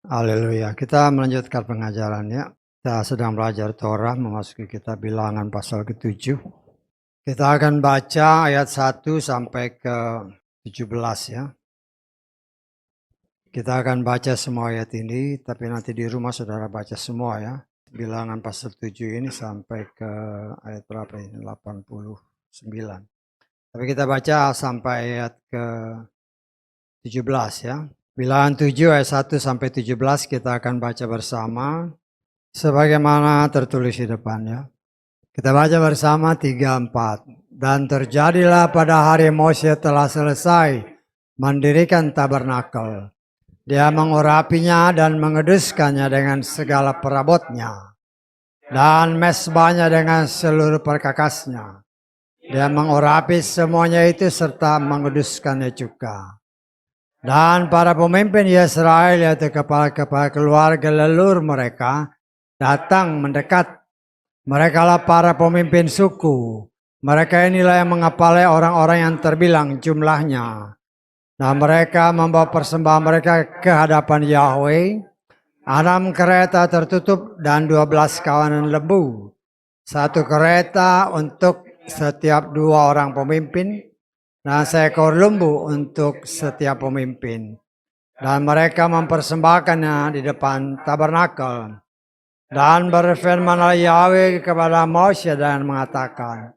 Haleluya. Kita melanjutkan pengajarannya. Kita sedang belajar Torah, memasuki kitab Bilangan pasal ke-7. Kita akan baca ayat 1 sampai ke 17 ya. Kita akan baca semua ayat ini, tapi nanti di rumah saudara baca semua ya. Bilangan pasal 7 ini sampai ke ayat berapa ini? 89. Tapi kita baca sampai ayat ke 17 ya. Bilangan 7 ayat 1 sampai 17 kita akan baca bersama sebagaimana tertulis di depannya. Kita baca bersama 3-4. Dan terjadilah pada hari Mose telah selesai mendirikan tabernakel. Dia mengurapinya dan mengeduskannya dengan segala perabotnya. Dan mesbahnya dengan seluruh perkakasnya. Dia mengurapi semuanya itu serta mengeduskannya juga. Dan para pemimpin Israel, yaitu kepala-kepala keluarga leluhur mereka, datang mendekat. Mereka lah para pemimpin suku. Mereka inilah yang mengepalai orang-orang yang terbilang jumlahnya. Dan mereka membawa persembahan mereka ke hadapan Yahweh. 6 kereta tertutup dan 12 kawanan lembu. 1 kereta untuk setiap 2 orang pemimpin. Dan seekor lembu untuk setiap pemimpin. Dan mereka mempersembahkannya di depan tabernakel. Dan berfirmanlah Yahweh kepada Mose dan mengatakan,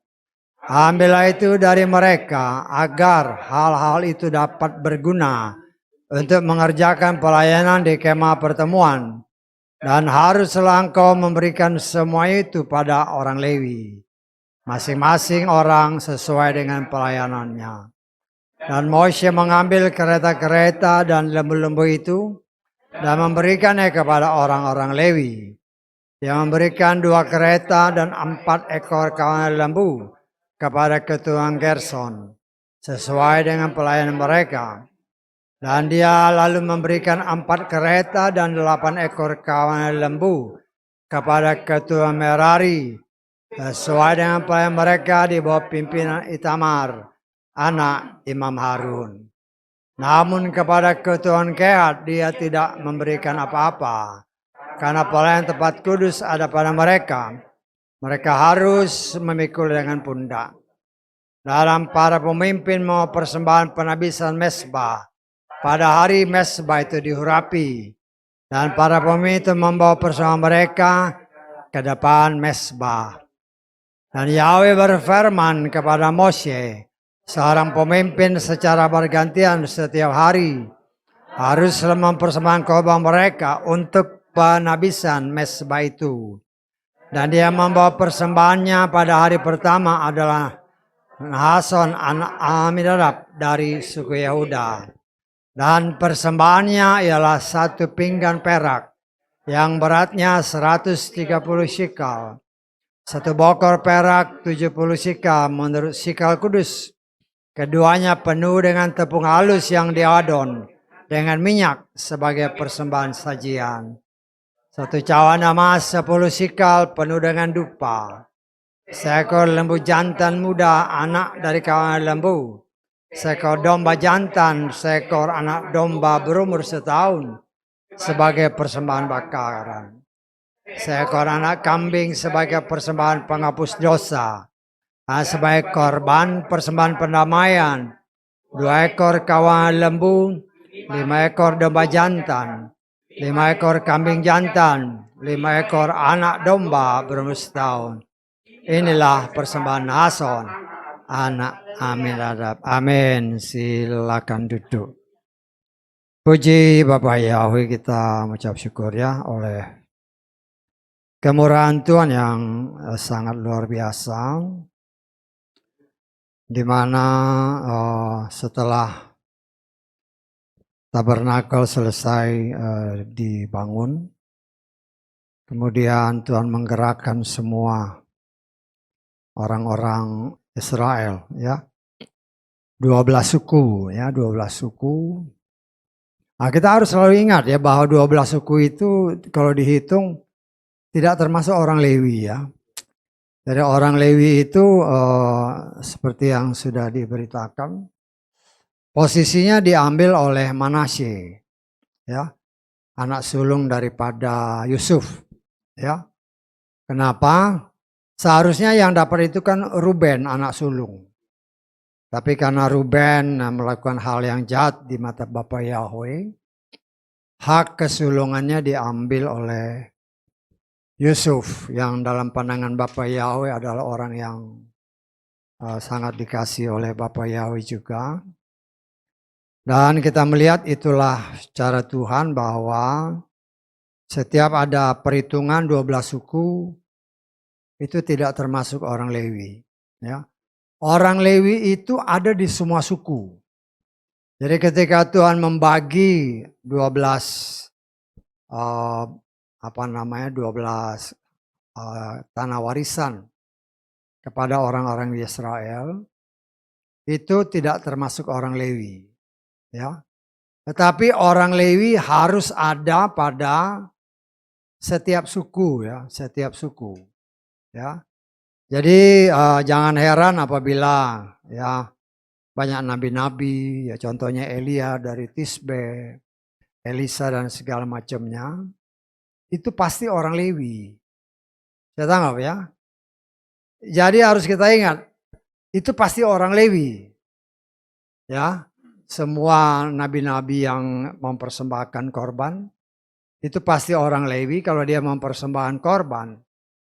ambillah itu dari mereka agar hal-hal itu dapat berguna untuk mengerjakan pelayanan di kemah pertemuan. Dan haruslah engkau memberikan semua itu pada orang Lewi. Masing-masing orang sesuai dengan pelayanannya. Dan Mose mengambil kereta-kereta dan lembu-lembu itu dan memberikannya kepada orang-orang Lewi. Dia memberikan 2 kereta dan 4 ekor kawanan lembu kepada keturunan Gerson sesuai dengan pelayanan mereka. Dan dia lalu memberikan 4 kereta dan 8 ekor kawanan lembu kepada keturunan Merari sesuai dengan pelayanan mereka di bawah pimpinan Itamar, anak Imam Harun. Namun kepada keturunan Kehat dia tidak memberikan apa-apa, karena pelayanan tempat kudus ada pada mereka. Mereka harus memikul dengan pundak. Dalam para pemimpin mau persembahan penabisan mesbah, pada hari mesbah itu dihurapi. Dan para pemimpin itu membawa persembahan mereka ke depan mesbah. Dan Yahweh berfirman kepada Mose, seorang pemimpin secara bergantian setiap hari haruslah mempersembahkan korban mereka untuk penabisan mesbah itu. Dan dia membawa persembahannya pada hari pertama adalah Nahason anak Aminadab dari suku Yehuda. Dan persembahannya ialah 1 pinggan perak yang beratnya 130 shikal. 1 bokor perak 70 shikal menurut shikal kudus. Keduanya penuh dengan tepung halus yang diadon dengan minyak sebagai persembahan sajian. 1 cawan emas 10 shikal penuh dengan dupa. Seekor lembu jantan muda anak dari kawanan lembu. Seekor domba jantan, seekor anak domba berumur setahun sebagai persembahan bakaran. Seekor anak kambing sebagai persembahan penghapus dosa. Sebagai korban persembahan pendamaian. 2 ekor kawanan lembu, 5 ekor domba jantan, 5 ekor kambing jantan, 5 ekor anak domba berumur setahun. Inilah persembahan Nahason, anak Aminadab. Amin. Silakan duduk. Puji Bapak Yahweh, kita mengucap syukur ya oleh kemurahan Tuhan yang sangat luar biasa, di mana setelah tabernakel selesai dibangun, kemudian Tuhan menggerakkan semua orang-orang Israel ya, 12 suku ya, 12 suku. Nah, kita harus selalu ingat ya bahwa 12 suku itu kalau dihitung tidak termasuk orang Lewi ya. Jadi orang Lewi itu seperti yang sudah diberitakan, posisinya diambil oleh Manasye, ya, anak sulung daripada Yusuf, ya. Kenapa? Seharusnya yang dapat itu kan Ruben, anak sulung. Tapi karena Ruben melakukan hal yang jahat di mata Bapa Yahweh, hak kesulungannya diambil oleh Yusuf yang dalam pandangan Bapa Yahweh adalah orang yang sangat dikasih oleh Bapa Yahweh juga. Dan kita melihat itulah cara Tuhan bahwa setiap ada perhitungan 12 suku itu tidak termasuk orang Lewi. Ya. Orang Lewi itu ada di semua suku. Jadi ketika Tuhan membagi 12 12 tanah warisan kepada orang-orang Israel, itu tidak termasuk orang Lewi, ya. Tetapi orang Lewi harus ada pada setiap suku, ya, setiap suku, ya. Jadi jangan heran apabila ya banyak nabi-nabi, ya contohnya Elia dari Tisbe, Elisa dan segala macamnya, itu pasti orang Lewi. Saya tangkap ya. Jadi harus kita ingat, itu pasti orang Lewi. Ya, semua nabi-nabi yang mempersembahkan korban, itu pasti orang Lewi. Kalau dia mempersembahkan korban,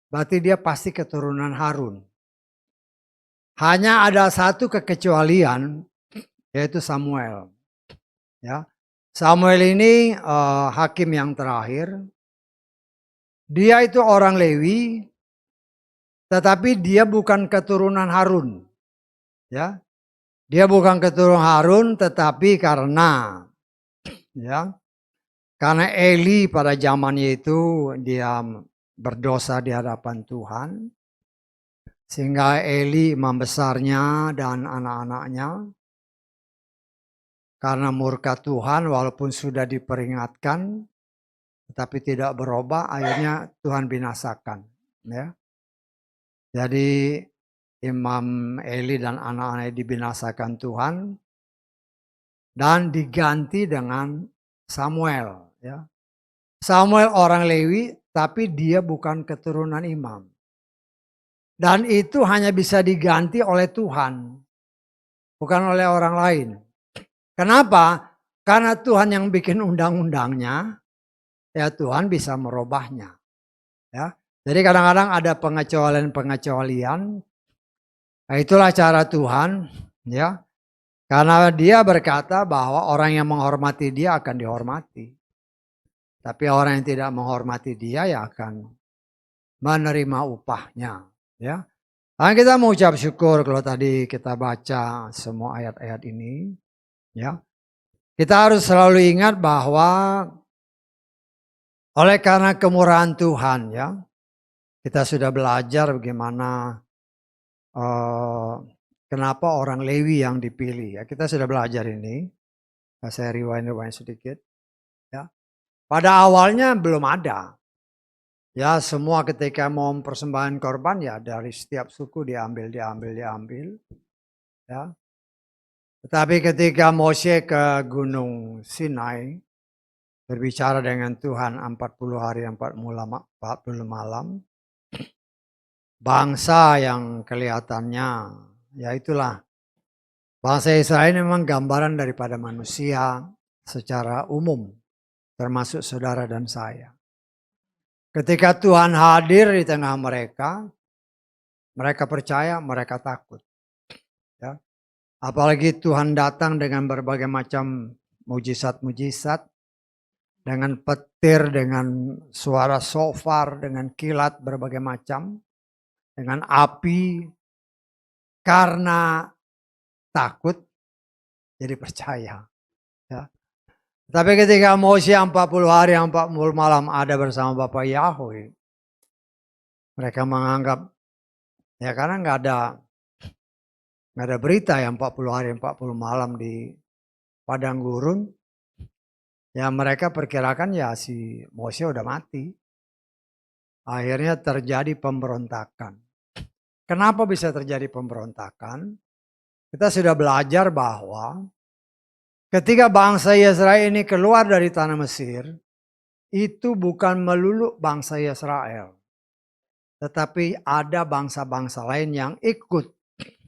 berarti dia pasti keturunan Harun. Hanya ada satu kekecualian, yaitu Samuel. Ya, Samuel ini hakim yang terakhir. Dia itu orang Lewi, tetapi dia bukan keturunan Harun. Ya, dia bukan keturunan Harun, tetapi karena Eli pada zamannya itu dia berdosa di hadapan Tuhan, sehingga Eli membesarnya dan anak-anaknya karena murka Tuhan, walaupun sudah diperingatkan, tetapi tidak berubah, akhirnya Tuhan binasakan. Ya. Jadi Imam Eli dan anak-anaknya dibinasakan Tuhan dan diganti dengan Samuel. Ya. Samuel orang Lewi, tapi dia bukan keturunan imam. Dan itu hanya bisa diganti oleh Tuhan, bukan oleh orang lain. Kenapa? Karena Tuhan yang bikin undang-undangnya, ya Tuhan bisa merubahnya. Ya. Jadi kadang-kadang ada pengecualian-pengecualian. Nah, itulah cara Tuhan, ya. Karena dia berkata bahwa orang yang menghormati dia akan dihormati. Tapi orang yang tidak menghormati dia ya akan menerima upahnya. Ya. Nah, kita mengucap syukur kalau tadi kita baca semua ayat-ayat ini. Ya. Kita harus selalu ingat bahwa oleh karena kemurahan Tuhan, ya, kita sudah belajar bagaimana kenapa orang Lewi yang dipilih. Ya, kita sudah belajar ini. Saya rewind sedikit. Ya. Pada awalnya belum ada. Ya, semua ketika mau mempersembahkan korban ya dari setiap suku diambil. Ya. Tetapi ketika Mose ke Gunung Sinai berbicara dengan Tuhan 40 hari 40 malam, bangsa yang kelihatannya ya itulah bangsa Israel ini memang gambaran daripada manusia secara umum, termasuk saudara dan saya. Ketika Tuhan hadir di tengah mereka, mereka percaya, mereka takut. Ya. Apalagi Tuhan datang dengan berbagai macam mujizat-mujizat, dengan petir, dengan suara shofar, dengan kilat berbagai macam, dengan api, karena takut jadi percaya. Ya. Tapi ketika Mose 40 hari 40 malam ada bersama Bapa Yahweh, mereka menganggap ya karena nggak ada berita yang 40 hari 40 malam di padang gurun, ya mereka perkirakan ya si Mose udah mati. Akhirnya terjadi pemberontakan. Kenapa bisa terjadi pemberontakan? Kita sudah belajar bahwa ketika bangsa Israel ini keluar dari tanah Mesir, itu bukan melulu bangsa Israel, tetapi ada bangsa-bangsa lain yang ikut,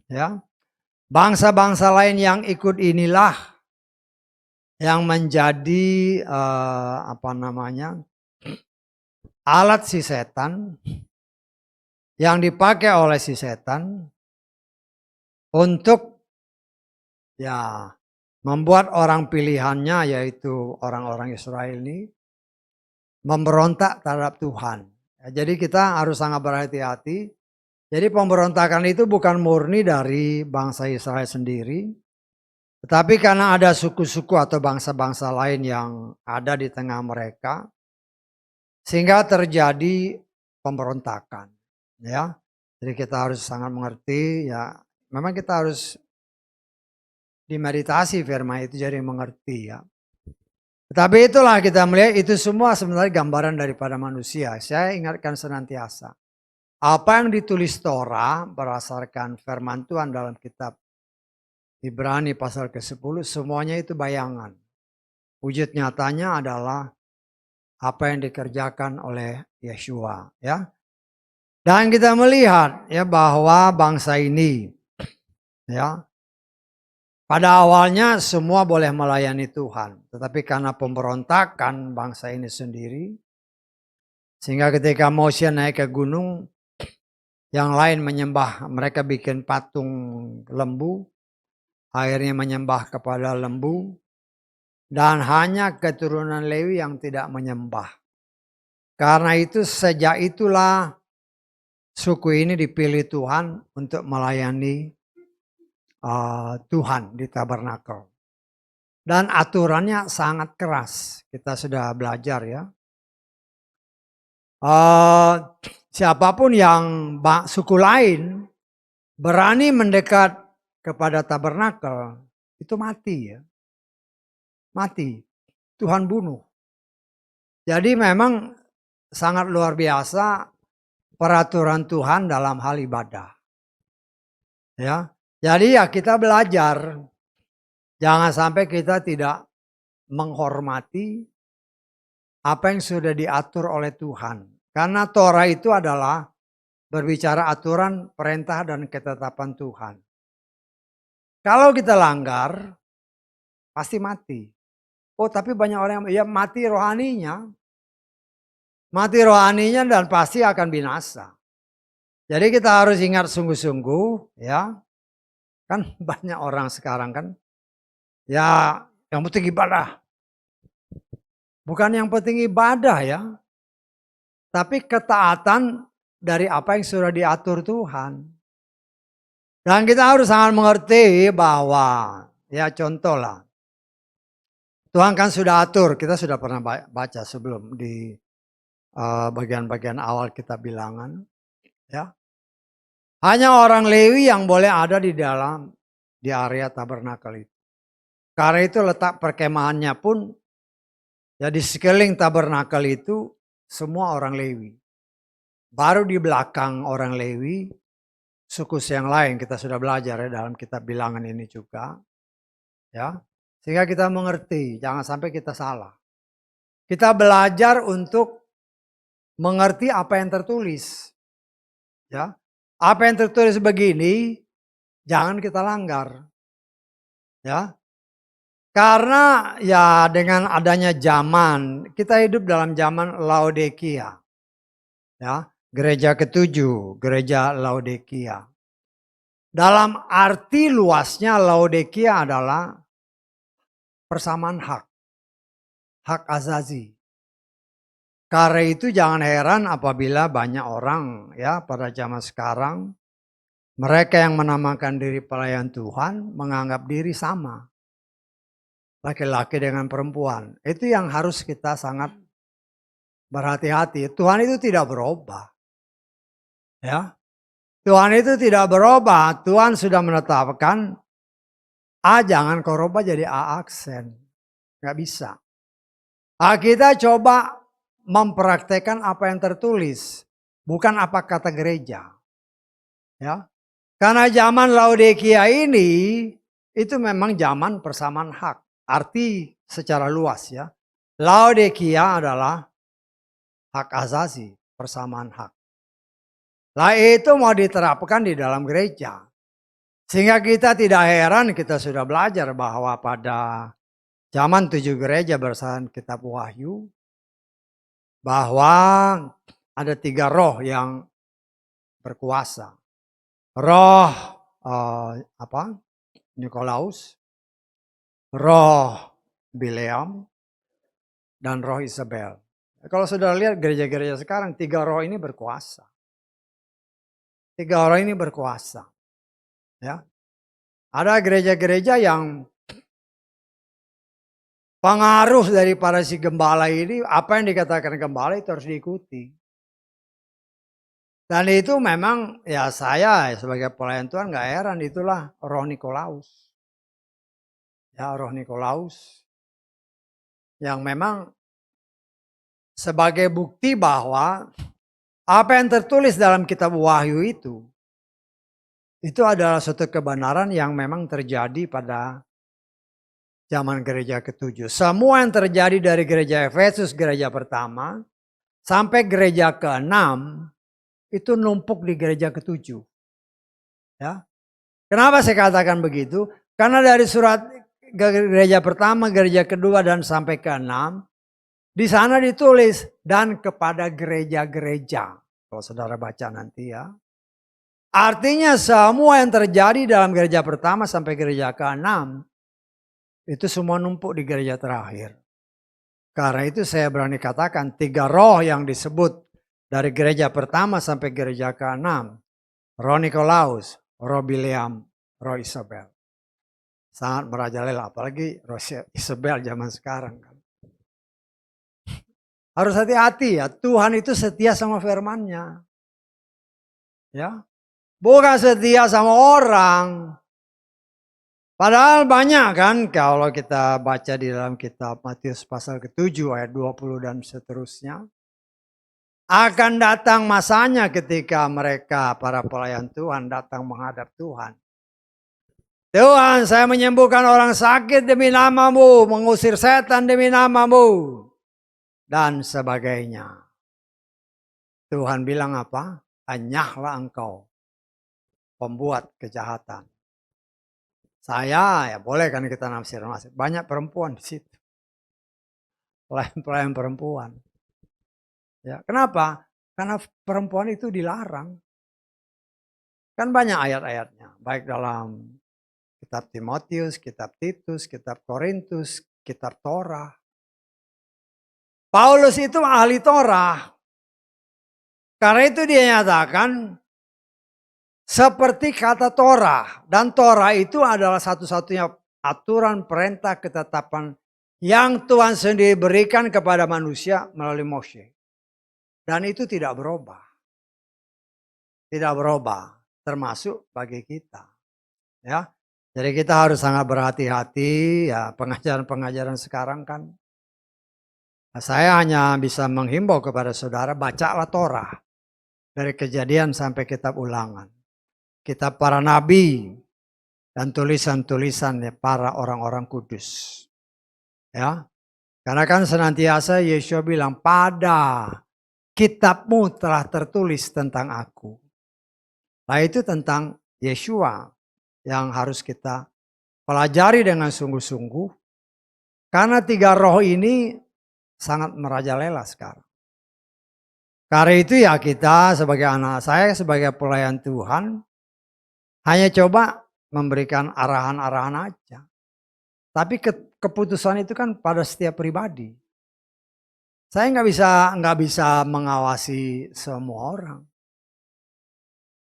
ya. Bangsa-bangsa lain yang ikut inilah yang menjadi alat si setan, yang dipakai oleh si setan untuk ya membuat orang pilihannya, yaitu orang-orang Israel ini memberontak terhadap Tuhan. Ya, jadi kita harus sangat berhati-hati. Jadi pemberontakan itu bukan murni dari bangsa Israel sendiri, tetapi karena ada suku-suku atau bangsa-bangsa lain yang ada di tengah mereka, sehingga terjadi pemberontakan. Ya, jadi kita harus sangat mengerti. Ya, memang kita harus dimeditasi firman itu jadi mengerti, ya. Tetapi itulah kita melihat itu semua sebenarnya gambaran daripada manusia. Saya ingatkan senantiasa. Apa yang ditulis Torah berdasarkan firman Tuhan dalam kitab Ibrani pasal ke-10, semuanya itu bayangan. Wujud nyatanya adalah apa yang dikerjakan oleh Yeshua, ya. Dan kita melihat ya bahwa bangsa ini, ya, pada awalnya semua boleh melayani Tuhan, tetapi karena pemberontakan bangsa ini sendiri, sehingga ketika Moshe naik ke gunung, yang lain menyembah, mereka bikin patung lembu, akhirnya menyembah kepada lembu, dan hanya keturunan Lewi yang tidak menyembah. Karena itu sejak itulah suku ini dipilih Tuhan untuk melayani Tuhan di tabernakel. Dan aturannya sangat keras, kita sudah belajar, ya. Siapapun yang suku lain berani mendekat kepada tabernakel, itu mati, ya. Mati. Tuhan bunuh. Jadi memang sangat luar biasa peraturan Tuhan dalam hal ibadah. Ya. Jadi ya kita belajar. Jangan sampai kita tidak menghormati apa yang sudah diatur oleh Tuhan. Karena Torah itu adalah berbicara aturan, perintah, dan ketetapan Tuhan. Kalau kita langgar, pasti mati. Oh, tapi banyak orang yang mati rohaninya. Mati rohaninya dan pasti akan binasa. Jadi kita harus ingat sungguh-sungguh, ya. Kan banyak orang sekarang kan, ya yang penting ibadah. Bukan yang penting ibadah, ya. Tapi ketaatan dari apa yang sudah diatur Tuhan. Dan kita harus sangat mengerti bahwa, ya contoh lah. Tuhan kan sudah atur, kita sudah pernah baca sebelum di bagian-bagian awal kita bilangan. Ya. Hanya orang Lewi yang boleh ada di area tabernakel itu. Karena itu letak perkemahannya pun, ya di sekeliling tabernakel itu semua orang Lewi. Baru di belakang orang Lewi, suku yang lain kita sudah belajar ya dalam kitab bilangan ini juga. Ya, sehingga kita mengerti, jangan sampai kita salah. Kita belajar untuk mengerti apa yang tertulis. Ya, apa yang tertulis begini, jangan kita langgar. Ya, karena ya dengan adanya zaman, kita hidup dalam zaman Laodikia. Ya, gereja ke-7, gereja Laodikia. Dalam arti luasnya Laodikia adalah persamaan hak. Hak azazi. Karena itu jangan heran apabila banyak orang ya pada zaman sekarang, mereka yang menamakan diri pelayan Tuhan menganggap diri sama. Laki-laki dengan perempuan. Itu yang harus kita sangat berhati-hati. Tuhan itu tidak berubah. Ya. Tuhan itu tidak berubah. Tuhan sudah menetapkan A jangan kau rubah jadi A aksen. Nggak bisa. Kita coba mempraktekkan apa yang tertulis, bukan apa kata gereja. Ya. Karena zaman Laodikia ini itu memang zaman persamaan hak. arti secara luas ya. Laodikia adalah hak asasi, persamaan hak. Lah itu mau diterapkan di dalam gereja. Sehingga kita tidak heran kita sudah belajar bahwa pada zaman 7 gereja berdasarkan kitab Wahyu, bahwa ada 3 roh yang berkuasa. Roh Nikolaus, roh Bileam, dan roh Isabel. Kalau sudah lihat gereja-gereja sekarang, 3 roh ini berkuasa. 3 roh ini berkuasa. Ya. Ada gereja-gereja yang pengaruh daripada si gembala ini, apa yang dikatakan gembala itu harus diikuti. Dan itu memang ya saya sebagai pelayan Tuhan gak heran, itulah roh Nikolaus. Ya, roh Nikolaus yang memang sebagai bukti bahwa apa yang tertulis dalam kitab Wahyu itu adalah suatu kebenaran yang memang terjadi pada zaman gereja ke-7. Semua yang terjadi dari gereja Efesus, gereja pertama, sampai gereja ke-6, itu numpuk di gereja ke-7. Ya. Kenapa saya katakan begitu? Karena dari surat gereja pertama, gereja kedua, dan sampai ke-6, di sana ditulis, dan kepada gereja-gereja. Kalau saudara baca nanti ya. Artinya semua yang terjadi dalam gereja pertama sampai gereja ke-6, itu semua numpuk di gereja terakhir. Karena itu saya berani katakan 3 roh yang disebut dari gereja pertama sampai gereja ke-6. Roh Nikolaus, roh Bileam, roh Isabel. Sangat merajalela, apalagi roh Isabel zaman sekarang. Harus hati-hati ya, Tuhan itu setia sama firman-Nya. Ya. Bukan setia sama orang. Padahal banyak kan kalau kita baca di dalam kitab Matius pasal ke-7 ayat 20 dan seterusnya. Akan datang masanya ketika mereka para pelayan Tuhan datang menghadap Tuhan. Tuhan, saya menyembuhkan orang sakit demi nama-Mu, mengusir setan demi nama-Mu, dan sebagainya. Tuhan bilang apa? Anyahlah engkau, pembuat kejahatan. Saya, ya boleh kan kita nafsir. Banyak perempuan di situ. Pelayan perempuan. Ya, kenapa? Karena perempuan itu dilarang. Kan banyak ayat-ayatnya. Baik dalam kitab Timotius, kitab Titus, kitab Korintus, kitab Torah. Paulus itu ahli Torah. Karena itu dia nyatakan seperti kata Torah. Dan Torah itu adalah satu-satunya aturan, perintah, ketetapan yang Tuhan sendiri berikan kepada manusia melalui Moshe. Dan itu tidak berubah. Tidak berubah. Termasuk bagi kita. Ya. Jadi kita harus sangat berhati-hati. Ya, pengajaran-pengajaran sekarang kan. Saya hanya bisa menghimbau kepada saudara, bacalah Torah. Dari Kejadian sampai kitab Ulangan. Kitab para nabi dan tulisan-tulisan para orang-orang kudus. Ya. Karena kan senantiasa Yesua bilang, pada kitabmu telah tertulis tentang aku. Nah itu tentang Yesua yang harus kita pelajari dengan sungguh-sungguh. Karena 3 roh ini sangat merajalela sekarang. Karena itu ya kita sebagai anak saya, sebagai pelayan Tuhan, hanya coba memberikan arahan-arahan aja. Tapi keputusan itu kan pada setiap pribadi. Saya nggak bisa mengawasi semua orang.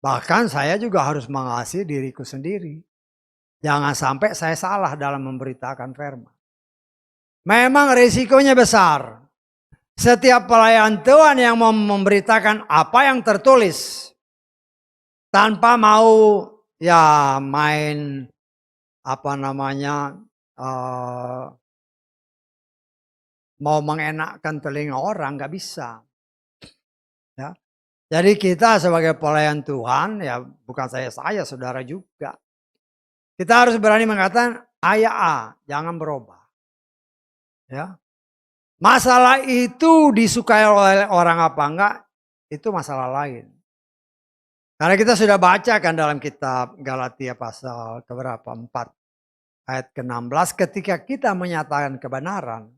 Bahkan saya juga harus mengawasi diriku sendiri. Jangan sampai saya salah dalam memberitakan firman. Memang risikonya besar. Setiap pelayan Tuhan yang mau memberitakan apa yang tertulis tanpa mau ya main mau mengenakkan telinga orang, nggak bisa. Ya. Jadi kita sebagai pelayan Tuhan, ya bukan saya saudara juga. Kita harus berani mengatakan ayat A, jangan berubah. Ya. Masalah itu disukai oleh orang apa enggak, itu masalah lain. Karena kita sudah baca kan dalam kitab Galatia pasal keberapa? 4 ayat ke-16, ketika kita menyatakan kebenaran,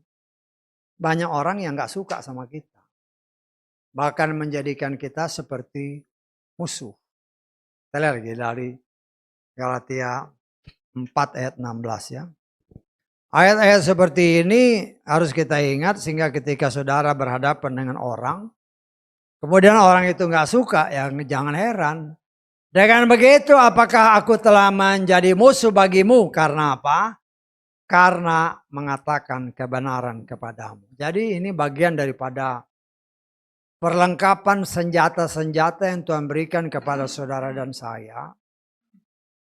banyak orang yang enggak suka sama kita. Bahkan menjadikan kita seperti musuh. Kita lihat lagi dari Galatia 4 ayat 16 ya. Ayat-ayat seperti ini harus kita ingat sehingga ketika saudara berhadapan dengan orang, kemudian orang itu nggak suka, ya jangan heran. Dengan begitu apakah aku telah menjadi musuh bagimu? Karena apa? Karena mengatakan kebenaran kepadamu. Jadi ini bagian daripada perlengkapan senjata-senjata yang Tuhan berikan kepada saudara dan saya.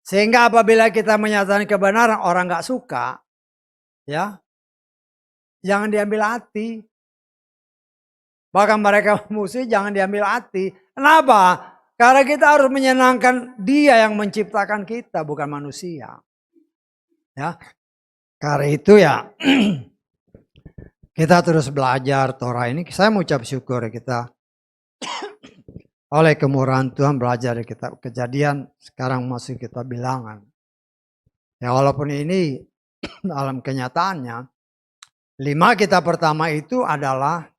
Sehingga apabila kita menyatakan kebenaran orang nggak suka, ya, jangan diambil hati. Bahkan mereka musuh jangan diambil hati. Kenapa? Karena kita harus menyenangkan Dia yang menciptakan kita, bukan manusia. Ya, karena itu ya kita terus belajar Torah ini. Saya mengucap syukur kita oleh kemurahan Tuhan belajar dari kitab Kejadian, sekarang masih kita bilangan. Ya walaupun ini dalam kenyataannya 5 kitab pertama itu adalah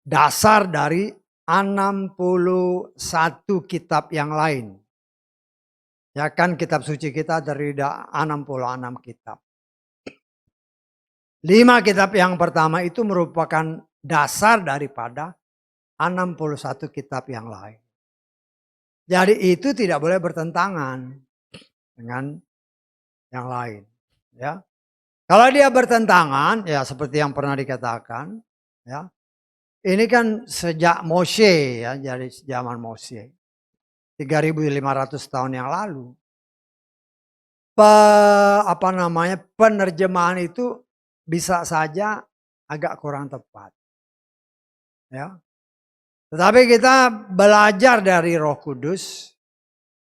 dasar dari 61 kitab yang lain. Ya kan kitab suci kita dari 66 kitab. 5 kitab yang pertama itu merupakan dasar daripada 61 kitab yang lain. Jadi itu tidak boleh bertentangan dengan yang lain. Ya. Kalau dia bertentangan, ya seperti yang pernah dikatakan, ya. Ini kan sejak Moshe ya, dari zaman Moshe. 3.500 tahun yang lalu. Penerjemahan itu bisa saja agak kurang tepat. Ya. Tetapi kita belajar dari Roh Kudus.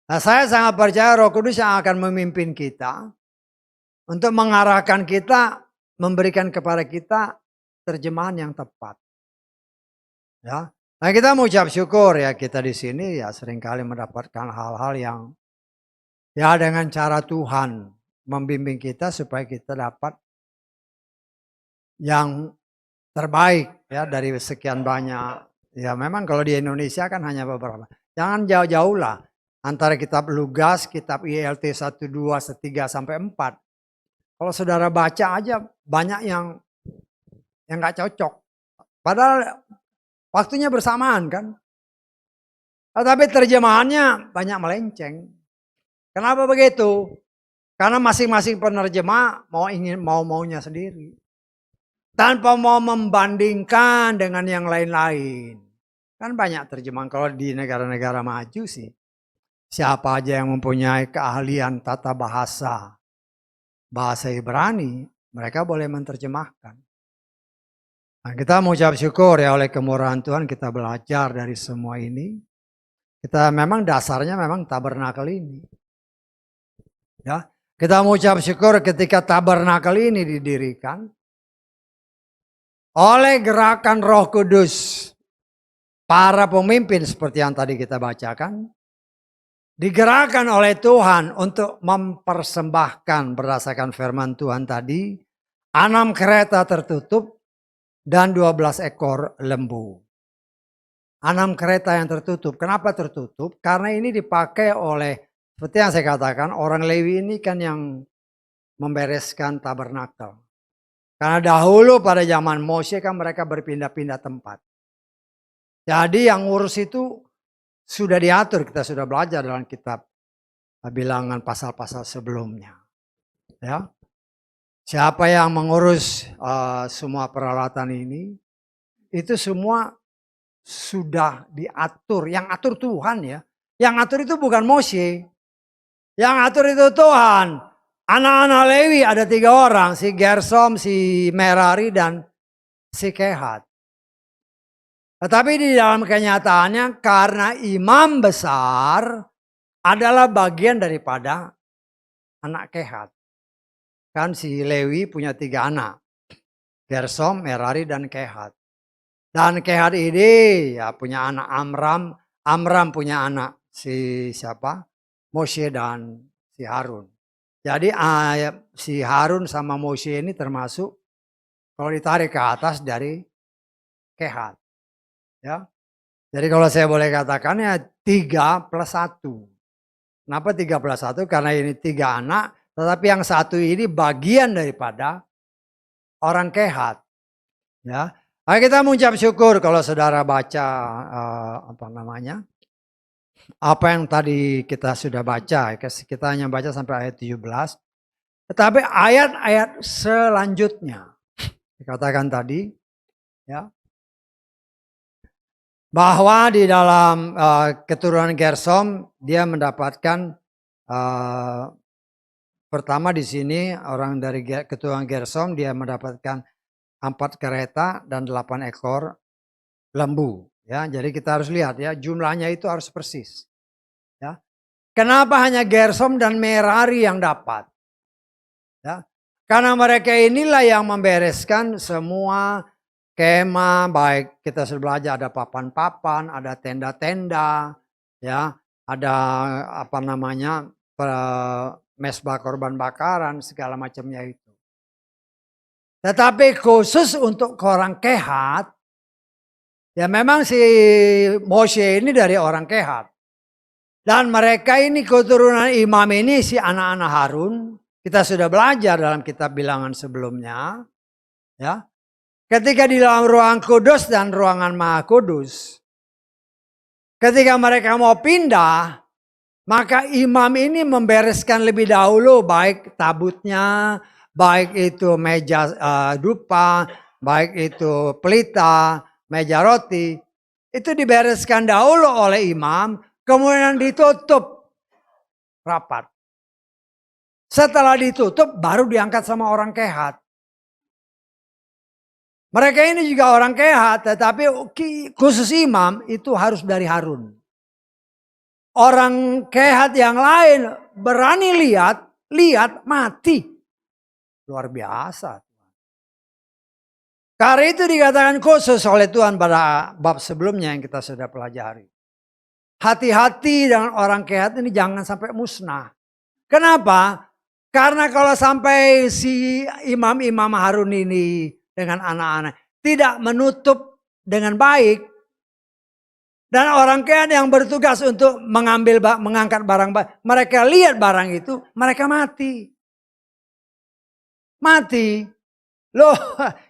Nah, saya sangat percaya Roh Kudus yang akan memimpin kita untuk mengarahkan kita, memberikan kepada kita terjemahan yang tepat. Ya. Nah, kita mengucap syukur ya kita di sini ya seringkali mendapatkan hal-hal yang ya dengan cara Tuhan membimbing kita supaya kita dapat yang terbaik ya dari sekian banyak. Ya memang kalau di Indonesia kan hanya beberapa. Jangan jauh-jauh lah antara kitab Lugas, kitab ILT 1, 2, 3 sampai 4. Kalau saudara baca aja banyak yang nggak cocok. Padahal waktunya bersamaan kan. Tetapi terjemahannya banyak melenceng. Kenapa begitu? Karena masing-masing penerjemah maunya sendiri. Tanpa mau membandingkan dengan yang lain-lain. Kan banyak terjemahan kalau di negara-negara maju sih. Siapa aja yang mempunyai keahlian tata bahasa Ibrani, mereka boleh menerjemahkan. Nah, kita mengucap syukur ya oleh kemurahan Tuhan kita belajar dari semua ini. Kita memang dasarnya memang tabernakel ini. Ya, kita mengucap syukur ketika tabernakel ini didirikan oleh gerakan Roh Kudus. Para pemimpin seperti yang tadi kita bacakan digerakkan oleh Tuhan untuk mempersembahkan berdasarkan firman Tuhan tadi 6 kereta tertutup dan 12 ekor lembu. 6 kereta yang tertutup. Kenapa tertutup? Karena ini dipakai oleh seperti yang saya katakan orang Lewi ini kan yang membereskan tabernakel. Karena dahulu pada zaman Moshe kan mereka berpindah-pindah tempat. Jadi yang ngurus itu sudah diatur, kita sudah belajar dalam kitab bilangan pasal-pasal sebelumnya. Ya. Siapa yang mengurus semua peralatan ini, itu semua sudah diatur. Yang atur Tuhan ya. Yang atur itu bukan Moshe. Yang atur itu Tuhan. Anak-anak Lewi ada 3 orang, si Gersom, si Merari, dan si Kehat. Tetapi di dalam kenyataannya karena imam besar adalah bagian daripada anak Kehat. Kan si Lewi punya 3 anak. Gersom, Merari, dan Kehat. Dan Kehat ini ya punya anak Amram. Amram punya anak si siapa? Moshe dan si Harun. Jadi si Harun sama Moshe ini termasuk kalau ditarik ke atas dari Kehat. Ya. Jadi kalau saya boleh katakan ya 3+1. Kenapa 3+1? Karena ini 3 anak, tetapi yang satu ini bagian daripada orang Kehat. Ya. Ayo kita mengucap syukur kalau saudara baca apa yang tadi kita sudah baca. Kita hanya baca sampai ayat 17. Tetapi ayat-ayat selanjutnya dikatakan tadi ya bahwa di dalam keturunan Gersom dia mendapatkan pertama di sini orang dari keturunan Gersom dia mendapatkan 4 kereta dan 8 ekor lembu. Ya, jadi kita harus lihat ya jumlahnya itu harus persis. Ya, kenapa hanya Gersom dan Merari yang dapat? Ya, karena mereka inilah yang membereskan semua kemah, baik kita sudah belajar ada papan-papan, ada tenda-tenda, ya, ada mesbah korban bakaran segala macamnya itu. Tetapi khusus untuk orang Kehat, ya memang si Moshe ini dari orang Kehat. Dan mereka ini keturunan imam ini si anak-anak Harun. Kita sudah belajar dalam kitab Bilangan sebelumnya. Ya. Ketika di dalam ruang kudus dan ruangan maha kudus. Ketika mereka mau pindah. Maka imam ini membereskan lebih dahulu baik tabutnya. Baik itu meja dupa. Baik itu pelita. Meja roti. Itu dibereskan dahulu oleh imam. Kemudian ditutup rapat. Setelah ditutup baru diangkat sama orang Kehat. Mereka ini juga orang Kehat, tetapi khusus imam itu harus dari Harun. Orang Kehat yang lain berani lihat mati. Luar biasa. Karena itu dikatakan khusus oleh Tuhan pada bab sebelumnya yang kita sudah pelajari. Hati-hati dengan orang Kehat ini jangan sampai musnah. Kenapa? Karena kalau sampai si imam-imam Harun ini dengan anak-anak tidak menutup dengan baik. Dan orang Kehat yang bertugas untuk mengangkat barang, mereka lihat barang itu, mereka mati. Mati. Loh,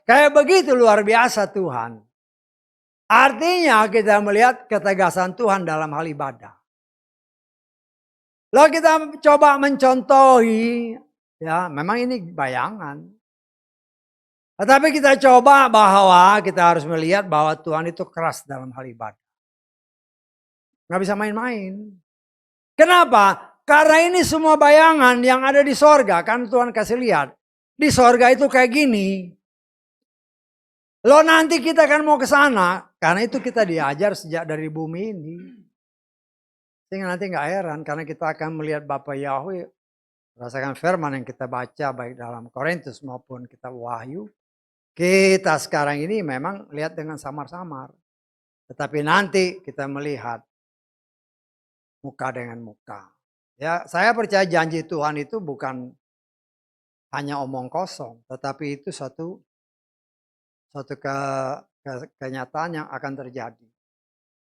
kayak begitu luar biasa Tuhan. Artinya kita melihat ketegasan Tuhan dalam hal ibadah. Lalu kita coba mencontohi, ya memang ini bayangan. Tetapi kita coba bahwa kita harus melihat bahwa Tuhan itu keras dalam hal ibadah. Nggak bisa main-main. Kenapa? Karena ini semua bayangan yang ada di sorga. Kan Tuhan kasih lihat. Di sorga itu kayak gini. Loh nanti kita kan mau ke sana. Karena itu kita diajar sejak dari bumi ini. Sehingga nanti nggak heran karena kita akan melihat Bapa Yahweh berdasarkan firman yang kita baca baik dalam Korintus maupun kitab Wahyu. Kita sekarang ini memang lihat dengan samar-samar. Tetapi nanti kita melihat muka dengan muka. Ya, saya percaya janji Tuhan itu bukan hanya omong kosong, tetapi itu suatu kenyataan yang akan terjadi.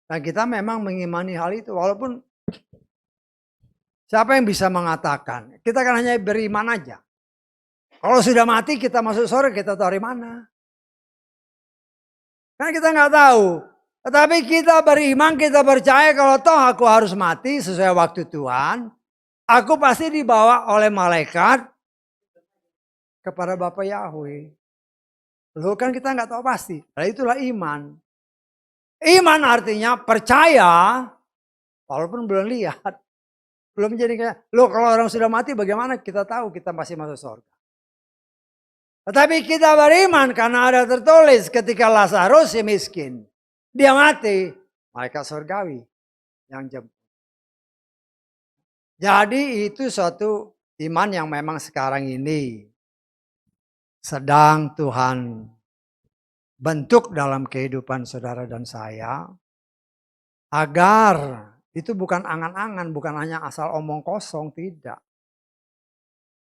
Dan kita memang mengimani hal itu walaupun siapa yang bisa mengatakan? Kita kan hanya beriman aja. Kalau sudah mati kita masuk surga, kita tahu dari mana? Kan kita nggak tahu. Tetapi kita beriman, kita percaya kalau toh aku harus mati sesuai waktu Tuhan. Aku pasti dibawa oleh malaikat kepada Bapa Yahweh. Loh kan kita nggak tahu pasti. Nah itulah iman. Iman artinya percaya walaupun belum lihat. Belum jadi kayak, loh kalau orang sudah mati bagaimana kita tahu kita masih masuk surga. Tetapi kita beriman karena ada tertulis ketika Lazarus si miskin. Dia mati, malaikat surgawi yang jemput. Jadi itu suatu iman yang memang sekarang ini sedang Tuhan bentuk dalam kehidupan saudara dan saya, agar itu bukan angan-angan, bukan hanya asal omong kosong, tidak.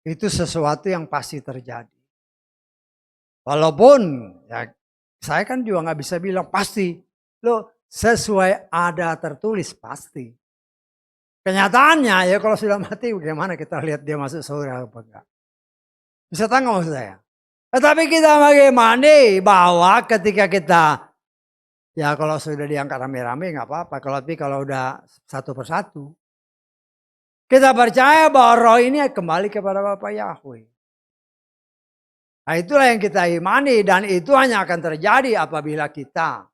Itu sesuatu yang pasti terjadi. Walaupun ya, saya kan juga nggak bisa bilang pasti, loh sesuai ada tertulis pasti. Kenyataannya ya kalau sudah mati bagaimana kita lihat dia masuk surga apa enggak. Bisa tahu nggak maksud saya? Tetapi kita bagaimana bahwa ketika kita, ya kalau sudah diangkat rame-rame nggak apa-apa, tapi kalau udah satu persatu, kita percaya bahwa roh ini kembali kepada Bapa Yahweh. Nah itulah yang kita imani dan itu hanya akan terjadi apabila kita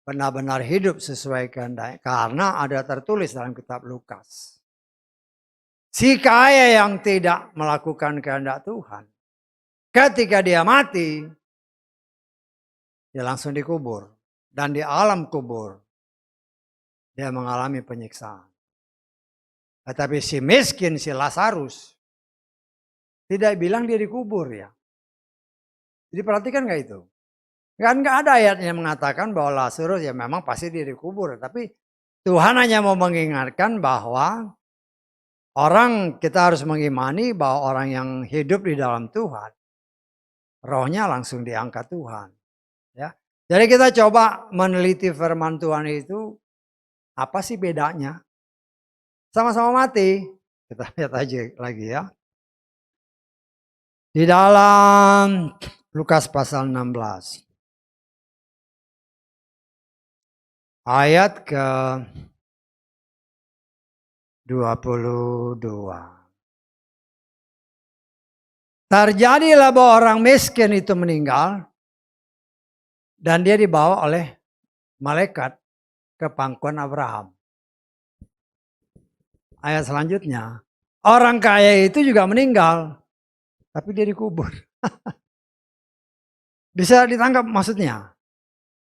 benar-benar hidup sesuai kehendak. Karena ada tertulis dalam kitab Lukas. Si kaya yang tidak melakukan kehendak Tuhan, ketika dia mati, dia langsung dikubur. Dan di alam kubur, dia mengalami penyiksaan. Tetapi si miskin, si Lazarus, tidak bilang dia dikubur ya. Jadi perhatikan gak itu? Kan gak ada ayat yang mengatakan bahwa Lazarus ya memang pasti dia dikubur. Tapi Tuhan hanya mau mengingatkan bahwa kita harus mengimani bahwa orang yang hidup di dalam Tuhan, rohnya langsung diangkat Tuhan. Ya. Jadi kita coba meneliti firman Tuhan itu, apa sih bedanya? Sama-sama mati. Kita lihat aja lagi ya. Di dalam Lukas pasal 16. Ayat ke 22. Terjadilah bahwa orang miskin itu meninggal dan dia dibawa oleh malaikat ke pangkuan Abraham. Ayat selanjutnya, orang kaya itu juga meninggal. Tapi dia dikubur. Bisa ditangkap maksudnya?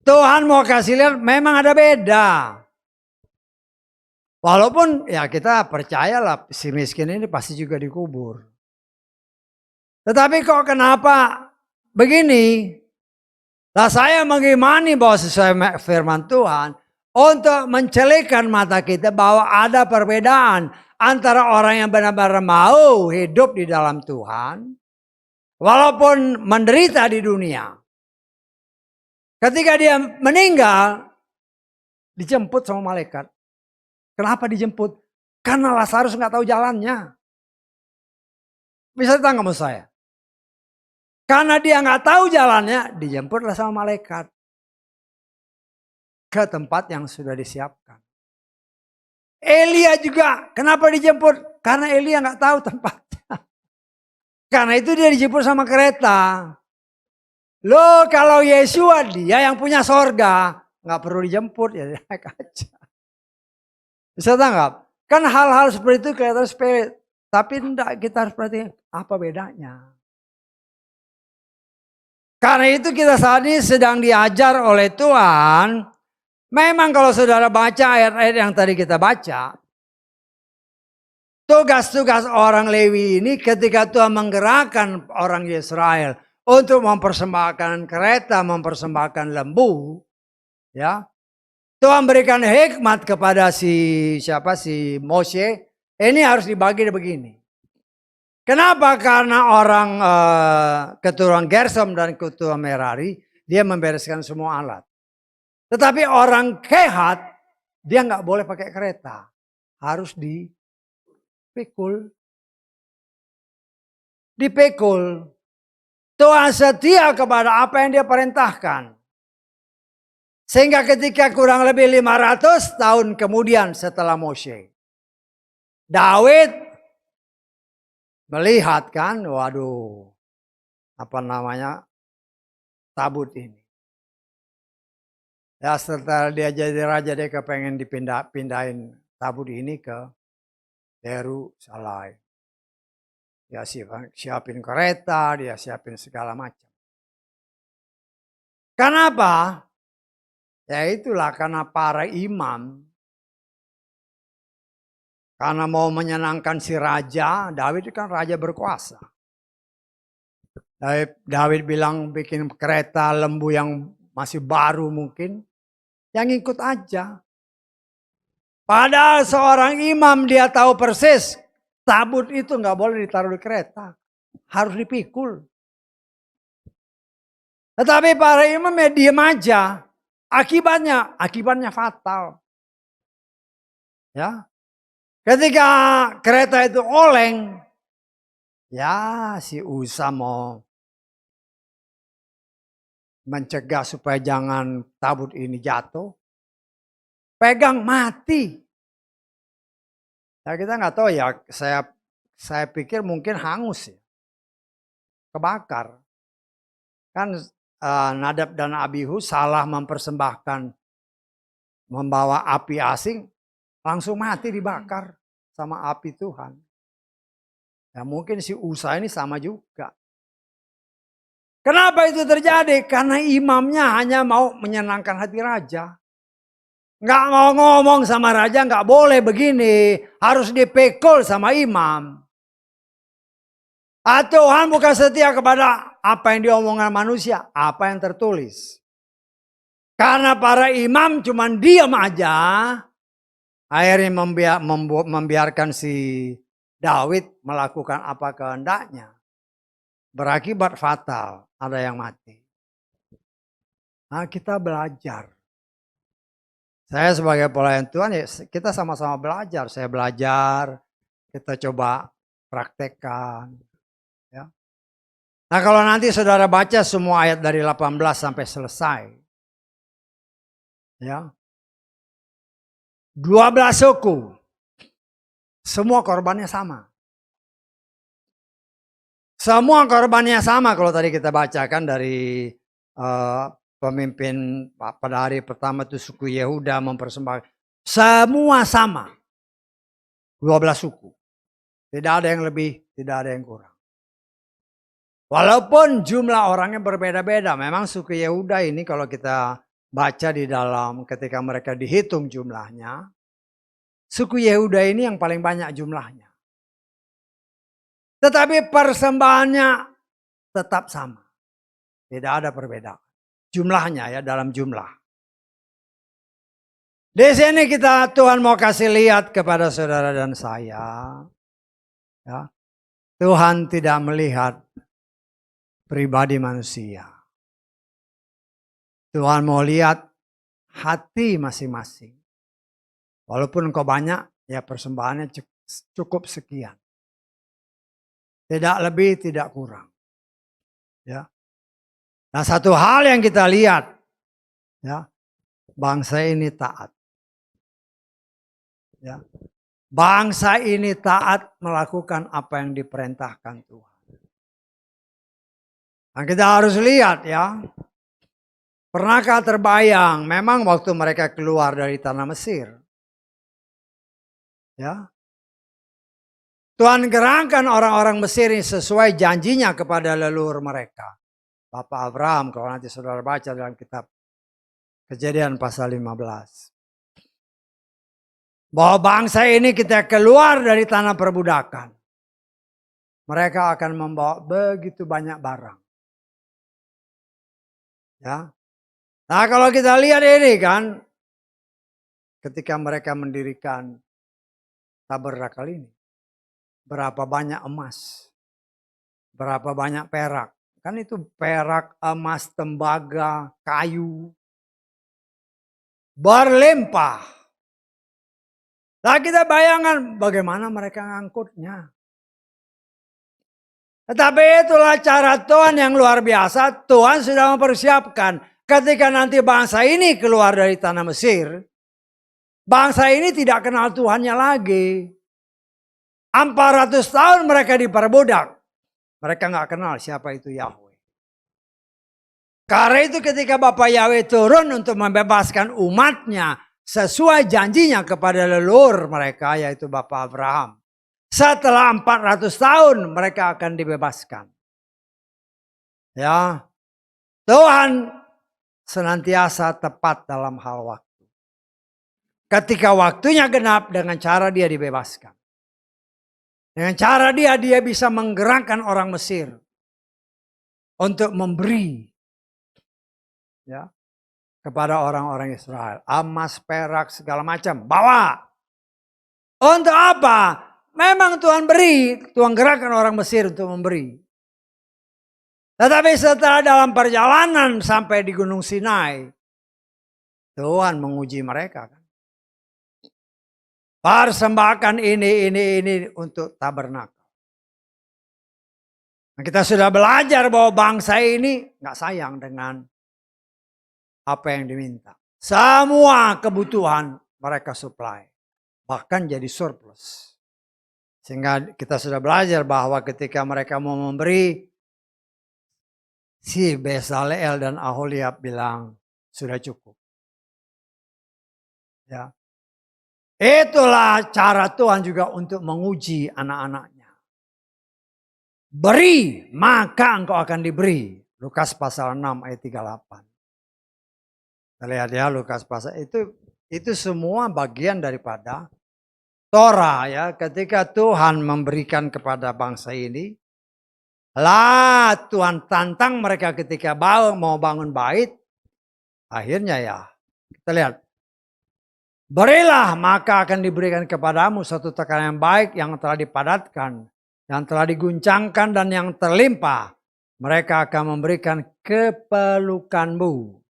Tuhan mau kasih lihat memang ada beda. Walaupun ya kita percayalah si miskin ini pasti juga dikubur. Tetapi kok kenapa begini? Nah saya mengimani bahwa sesuai firman Tuhan untuk mencelikan mata kita bahwa ada perbedaan antara orang yang benar-benar mau hidup di dalam Tuhan, walaupun menderita di dunia. Ketika dia meninggal, dijemput sama malaikat. Kenapa dijemput? Karena Lazarus nggak tahu jalannya. Bisa tangkap maksud saya? Karena dia nggak tahu jalannya, dijemputlah sama malaikat ke tempat yang sudah disiapkan. Elia juga, kenapa dijemput? Karena Elia nggak tahu tempatnya. Karena itu dia dijemput sama kereta. Loh kalau Yesua dia yang punya sorga, nggak perlu dijemput ya naik aja. Bisa tangkap? Kan hal-hal seperti itu kelihatan sepele, tapi enggak, kita harus perhatikan apa bedanya. Karena itu kita saat ini sedang diajar oleh Tuhan. Memang kalau saudara baca ayat-ayat yang tadi kita baca, tugas-tugas orang Lewi ini ketika Tuhan menggerakkan orang Israel untuk mempersembahkan kereta, mempersembahkan lembu, ya. Tuhan berikan hikmat kepada si Mose, ini harus dibagi begini. Kenapa? Karena orang keturunan Gersom dan keturunan Merari, dia membereskan semua alat. Tetapi orang Kehat, dia nggak boleh pakai kereta. Harus dipikul. Dipikul. Tuhan setia kepada apa yang dia perintahkan. Sehingga ketika kurang lebih 500 tahun kemudian setelah Mose, Daud melihat kan, waduh, tabut ini. Ya setelah dia jadi raja, dia kepengen pindahin tabut ini ke Yerusalem. Dia siapin kereta, dia siapin segala macam. Kenapa? Ya itulah karena para imam, karena mau menyenangkan si raja, Daud itu kan raja berkuasa. Daud bilang bikin kereta lembu yang masih baru mungkin. Yang ikut aja. Padahal seorang imam dia tahu persis. Tabut itu nggak boleh ditaruh di kereta. Harus dipikul. Tetapi para imam ya diem aja. Akibatnya fatal. Ya. Ketika kereta itu oleng. Ya si Usa mau mencegah supaya jangan tabut ini jatuh. Pegang mati. Ya kita nggak tahu ya, saya pikir mungkin hangus ya. Kebakar. Kan Nadab dan Abihu salah mempersembahkan membawa api asing, langsung mati dibakar sama api Tuhan. Ya mungkin si Usa ini sama juga. Kenapa itu terjadi? Karena imamnya hanya mau menyenangkan hati raja. Nggak mau ngomong sama raja, nggak boleh begini. Harus dipekul sama imam. Tuhan bukan setia kepada apa yang diomongkan manusia, apa yang tertulis. Karena para imam cuma diam aja, akhirnya membiarkan si Daud melakukan apa kehendaknya. Berakibat fatal, ada yang mati. Nah kita belajar. Saya sebagai pelayan Tuhan ya kita sama-sama belajar. Saya belajar, kita coba praktekkan. Ya. Nah kalau nanti saudara baca semua ayat dari 18 sampai selesai. Ya. 12 suku. Semua korbannya sama. Semua korbannya sama kalau tadi kita bacakan dari pemimpin pada hari pertama itu suku Yehuda mempersembahkan. Semua sama. 12 suku. Tidak ada yang lebih, tidak ada yang kurang. Walaupun jumlah orangnya berbeda-beda. Memang suku Yehuda ini kalau kita baca di dalam ketika mereka dihitung jumlahnya. Suku Yehuda ini yang paling banyak jumlahnya. Tetapi persembahannya tetap sama. Tidak ada perbedaan. Jumlahnya ya dalam jumlah. Di sini Tuhan mau kasih lihat kepada saudara dan saya. Ya, Tuhan tidak melihat pribadi manusia. Tuhan mau lihat hati masing-masing. Walaupun engkau banyak, ya persembahannya cukup sekian. Tidak lebih, tidak kurang. Ya. Nah satu hal yang kita lihat, ya, bangsa ini taat. Ya. Bangsa ini taat melakukan apa yang diperintahkan Tuhan. Nah kita harus lihat ya. Pernahkah terbayang memang waktu mereka keluar dari tanah Mesir. Ya. Tuhan gerakkan orang-orang Mesir ini sesuai janjinya kepada leluhur mereka. Bapak Abraham kalau nanti saudara baca dalam kitab Kejadian pasal 15. Bahwa bangsa ini kita keluar dari tanah perbudakan. Mereka akan membawa begitu banyak barang. Ya. Nah kalau kita lihat ini kan. Ketika mereka mendirikan tabernakel ini. Berapa banyak emas. Berapa banyak perak. Kan itu perak, emas, tembaga, kayu. Berlimpah. Nah kita bayangkan bagaimana mereka ngangkutnya. Tetapi itulah cara Tuhan yang luar biasa. Tuhan sudah mempersiapkan. Ketika nanti bangsa ini keluar dari tanah Mesir. Bangsa ini tidak kenal Tuhannya lagi. 400 tahun mereka diperbudak. Mereka nggak kenal siapa itu Yahweh. Karena itu ketika Bapak Yahweh turun untuk membebaskan umatnya. Sesuai janjinya kepada leluhur mereka yaitu Bapak Abraham. Setelah 400 tahun mereka akan dibebaskan. Ya. Tuhan senantiasa tepat dalam hal waktu. Ketika waktunya genap dengan cara dia dibebaskan. Dengan cara dia bisa menggerakkan orang Mesir. untuk memberi ya kepada orang-orang Israel. Emas, perak, segala macam, bawa. Untuk apa? Memang Tuhan beri, Tuhan gerakkan orang Mesir untuk memberi. Tetapi setelah dalam perjalanan sampai di Gunung Sinai, Tuhan menguji mereka. Persembahkan ini untuk tabernakel. Nah, kita sudah belajar bahwa bangsa ini nggak sayang dengan apa yang diminta. Semua kebutuhan mereka supply. Bahkan jadi surplus. Sehingga kita sudah belajar bahwa ketika mereka mau memberi, si Bezaleel dan Aholiab bilang sudah cukup. Ya. Itulah cara Tuhan juga untuk menguji anak-anaknya. Beri, maka engkau akan diberi. Lukas pasal 6 ayat 38. Kita lihat ya, Lukas pasal itu semua bagian daripada Torah ya. Ketika Tuhan memberikan kepada bangsa ini, lah Tuhan tantang mereka ketika mau bangun bait. Akhirnya ya, kita lihat. Berilah maka akan diberikan kepadamu satu takaran yang baik, yang telah dipadatkan, yang telah diguncangkan dan yang terlimpah. Mereka akan memberikan keperlukanmu.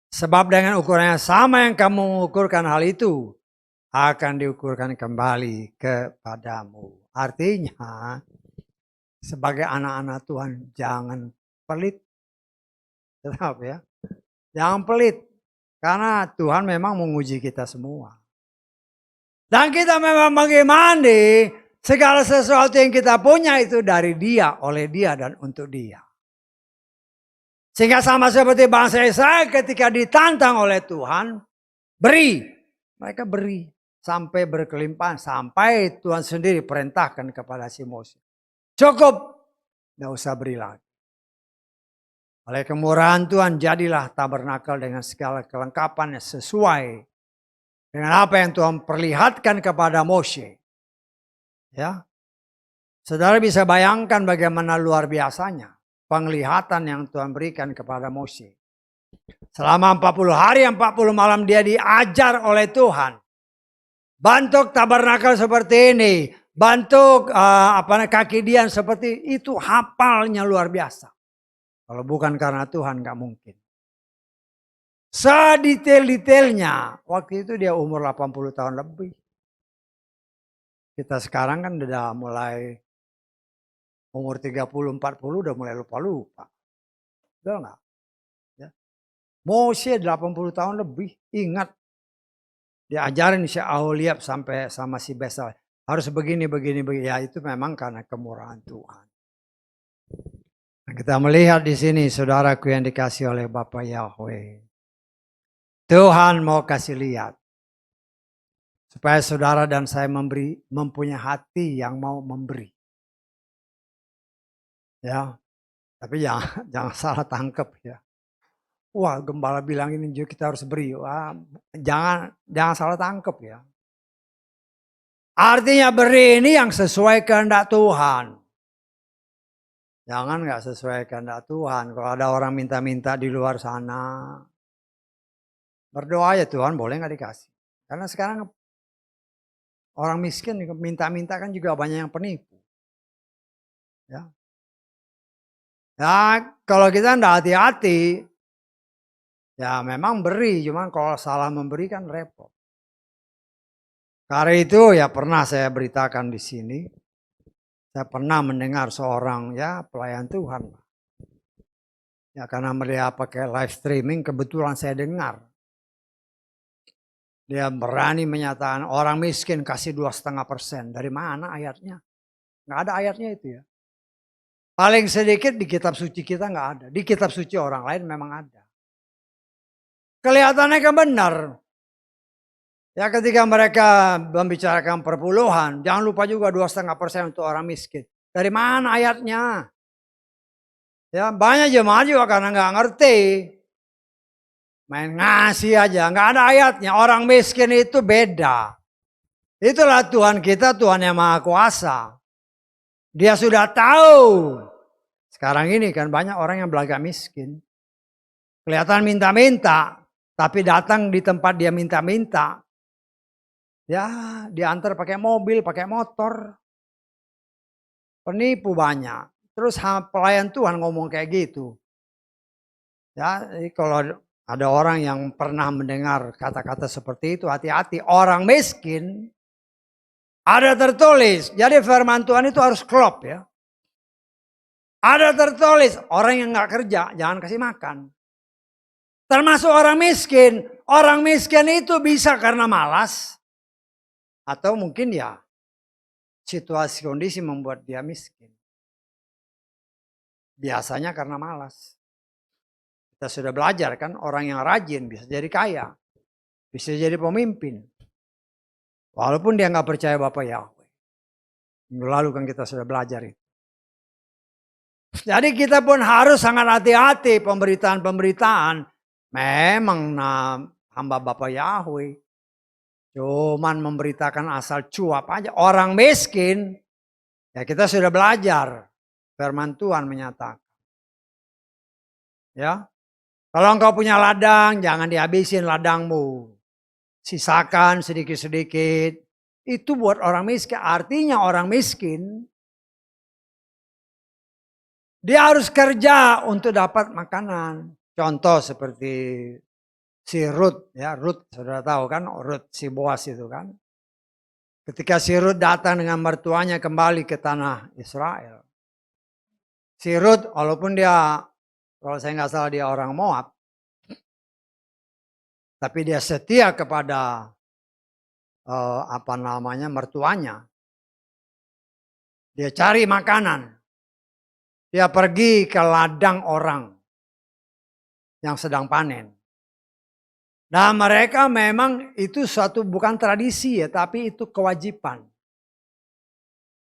Sebab dengan ukuran yang sama yang kamu mengukurkan hal itu, akan diukurkan kembali kepadamu. Artinya, sebagai anak-anak Tuhan jangan pelit. Tetap ya. Jangan pelit. Karena Tuhan memang menguji kita semua. Dan kita memang bagaimana segala sesuatu yang kita punya itu dari Dia, oleh Dia dan untuk Dia. Sehingga sama seperti bangsa Israel ketika ditantang oleh Tuhan, beri. Mereka beri sampai berkelimpahan, sampai Tuhan sendiri perintahkan kepada si Moses. Cukup, tidak usah beri lagi. Oleh kemurahan Tuhan jadilah tabernakel dengan segala kelengkapannya sesuai dengan apa yang Tuhan perlihatkan kepada Mose. Ya, saudara bisa bayangkan bagaimana luar biasanya penglihatan yang Tuhan berikan kepada Mose. Selama 40 hari 40 malam dia diajar oleh Tuhan. Bentuk tabernakel seperti ini, bentuk kaki Dian seperti itu, hafalnya luar biasa. Kalau bukan karena Tuhan gak mungkin. Sedetail-detailnya. Waktu itu dia umur 80 tahun lebih. Kita sekarang kan udah mulai umur 30-40 udah mulai lupa-lupa. Betul gak? Ya. Mose 80 tahun lebih. Ingat. Diajarin si Aholiab sampai sama si Bezaleel. Harus begini. Ya itu memang karena kemurahan Tuhan. Nah, kita melihat di sini saudaraku yang dikasih oleh Bapa Yahweh. Tuhan mau kasih lihat. Supaya saudara dan saya mempunyai hati yang mau memberi. Ya. Tapi jangan salah tangkap ya. Wah, gembala bilang ini juga kita harus beri. Wah, jangan salah tangkap ya. Artinya beri ini yang sesuai kehendak Tuhan. Jangan gak sesuai kehendak Tuhan. Kalau ada orang minta-minta di luar sana, berdoa ya Tuhan boleh gak dikasih. Karena sekarang orang miskin minta-minta kan juga banyak yang penipu. Ya, kalau kita gak hati-hati, ya memang beri. Cuman kalau salah memberi kan repot. Karena itu ya pernah saya beritakan di sini. Saya pernah mendengar seorang ya pelayan Tuhan. Ya karena dia pakai live streaming kebetulan saya dengar. Dia berani menyatakan orang miskin kasih 2,5%. Dari mana ayatnya? Nggak ada ayatnya itu ya. Paling sedikit di kitab suci kita nggak ada. Di kitab suci orang lain memang ada. Kelihatannya kan benar. Ya ketika mereka membicarakan perpuluhan, jangan lupa juga 2,5% untuk orang miskin. Dari mana ayatnya? Ya banyak jemaat juga karena nggak ngerti. Main ngasih aja, nggak ada ayatnya. Orang miskin itu beda. Itulah Tuhan kita, Tuhan yang Maha Kuasa. Dia sudah tahu Sekarang ini kan banyak orang yang belagak miskin. Kelihatan minta-minta, tapi datang di tempat dia minta-minta. Ya, diantar pakai mobil, pakai motor. Penipu banyak. Terus pelayan Tuhan ngomong kayak gitu. Ya, jadi kalau ada orang yang pernah mendengar kata-kata seperti itu, hati-hati. Orang miskin ada tertulis. Jadi firman Tuhan itu harus klop ya. Ada tertulis, orang yang nggak kerja jangan kasih makan. Termasuk orang miskin. Orang miskin itu bisa karena malas. Atau mungkin ya situasi kondisi membuat dia miskin. Biasanya karena malas. Kita sudah belajar kan, orang yang rajin bisa jadi kaya. Bisa jadi pemimpin. Walaupun dia nggak percaya Bapak Yahweh. Minggu lalu kan kita sudah belajar itu. Jadi kita pun harus sangat hati-hati pemberitaan-pemberitaan. Memang hamba Bapak Yahweh. Cuman memberitakan asal cuap aja. Orang miskin, ya kita sudah belajar. Firman Tuhan menyatakan. Ya, kalau engkau punya ladang, jangan dihabisin ladangmu. Sisakan sedikit-sedikit. Itu buat orang miskin. Artinya orang miskin, dia harus kerja untuk dapat makanan. Contoh seperti si Ruth, ya Ruth saudara tahu kan, Ruth si Boas itu kan. Ketika si Ruth datang dengan mertuanya kembali ke tanah Israel. Si Ruth walaupun dia, kalau saya nggak salah dia orang Moab. Tapi dia setia kepada mertuanya. Dia cari makanan. Dia pergi ke ladang orang yang sedang panen. Nah mereka memang itu suatu bukan tradisi ya, tapi itu kewajiban.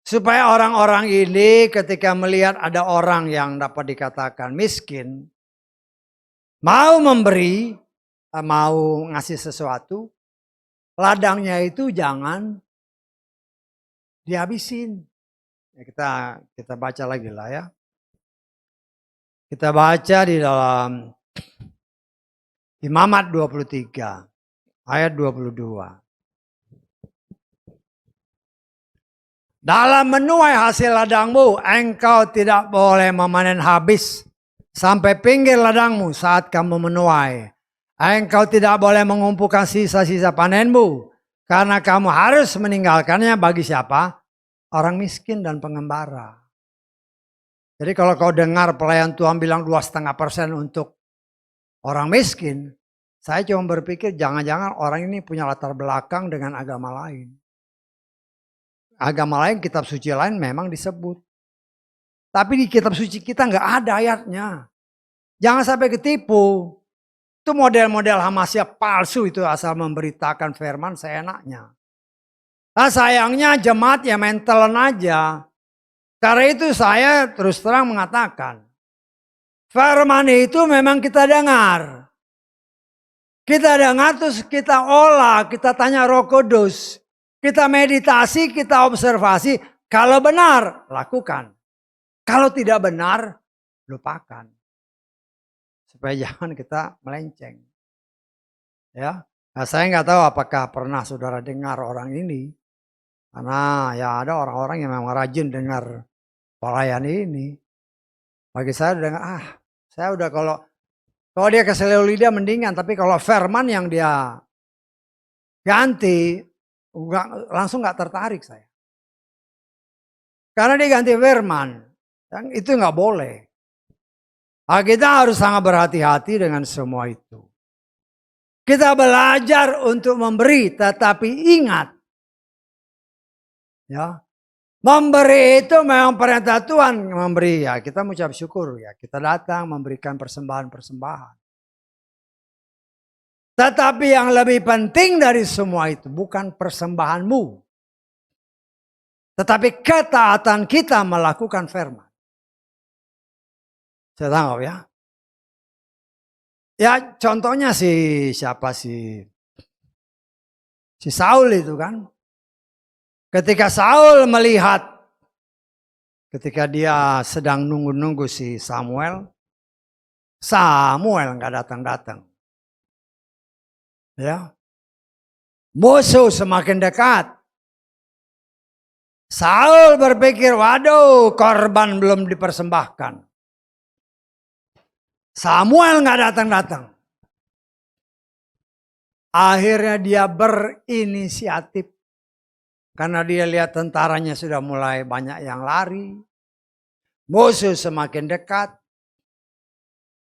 Supaya orang-orang ini ketika melihat ada orang yang dapat dikatakan miskin, mau memberi, mau ngasih sesuatu, ladangnya itu jangan dihabisin. Ya, kita baca lagi lah ya. Kita baca di dalam Imamat 23 ayat 22. Dalam menuai hasil ladangmu, engkau tidak boleh memanen habis sampai pinggir ladangmu saat kamu menuai. Engkau tidak boleh mengumpulkan sisa-sisa panenmu, karena kamu harus meninggalkannya bagi siapa? Orang miskin dan pengembara. Jadi kalau kau dengar pelayan Tuhan bilang 2,5% untuk orang miskin, saya cuma berpikir jangan-jangan orang ini punya latar belakang dengan agama lain. Agama lain, kitab suci lain memang disebut. Tapi di kitab suci kita nggak ada ayatnya. Jangan sampai ketipu. Itu model-model Hamasya palsu itu asal memberitakan firman seenaknya. Nah sayangnya jemaat ya mentalan aja. Karena itu saya terus terang mengatakan. Firman itu memang kita dengar. Kita dengar terus kita olah, kita tanya Roh Kudus. Kita meditasi, kita observasi. Kalau benar, lakukan. Kalau tidak benar, lupakan. Supaya jangan kita melenceng. Ya, nah, saya nggak tahu apakah pernah saudara dengar orang ini. Karena ya ada orang-orang yang memang rajin dengar pelayan ini. Bagi saya dengar, saya udah kalau dia keseleo lidah mendingan. Tapi kalau firman yang dia ganti, langsung nggak tertarik saya. Karena dia ganti firman, itu nggak boleh. Nah, kita harus sangat berhati-hati dengan semua itu. Kita belajar untuk memberi, tetapi ingat, ya, memberi itu memang perintah Tuhan memberi ya. Kita mengucap syukur ya, kita datang memberikan persembahan-persembahan. Tetapi yang lebih penting dari semua itu bukan persembahanmu. Tetapi ketaatan kita melakukan firman. Saya tangkap ya. Ya contohnya siapa si Saul itu kan. Ketika Saul melihat Ketika dia sedang nunggu-nunggu si Samuel nggak datang-datang. Ya, musuh semakin dekat. Saul berpikir, waduh, korban belum dipersembahkan. Samuel nggak datang-datang. Akhirnya dia berinisiatif. Karena dia lihat tentaranya sudah mulai banyak yang lari. Musuh semakin dekat.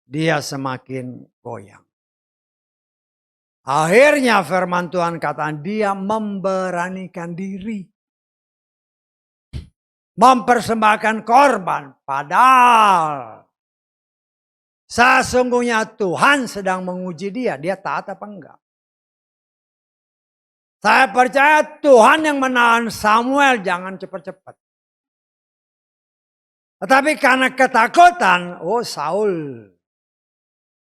Dia semakin goyang. Akhirnya firman Tuhan kata dia memberanikan diri. Mempersembahkan korban. Padahal sesungguhnya Tuhan sedang menguji dia. Dia taat apa enggak? Saya percaya Tuhan yang menahan Samuel jangan cepat-cepat. Tetapi karena ketakutan, Saul.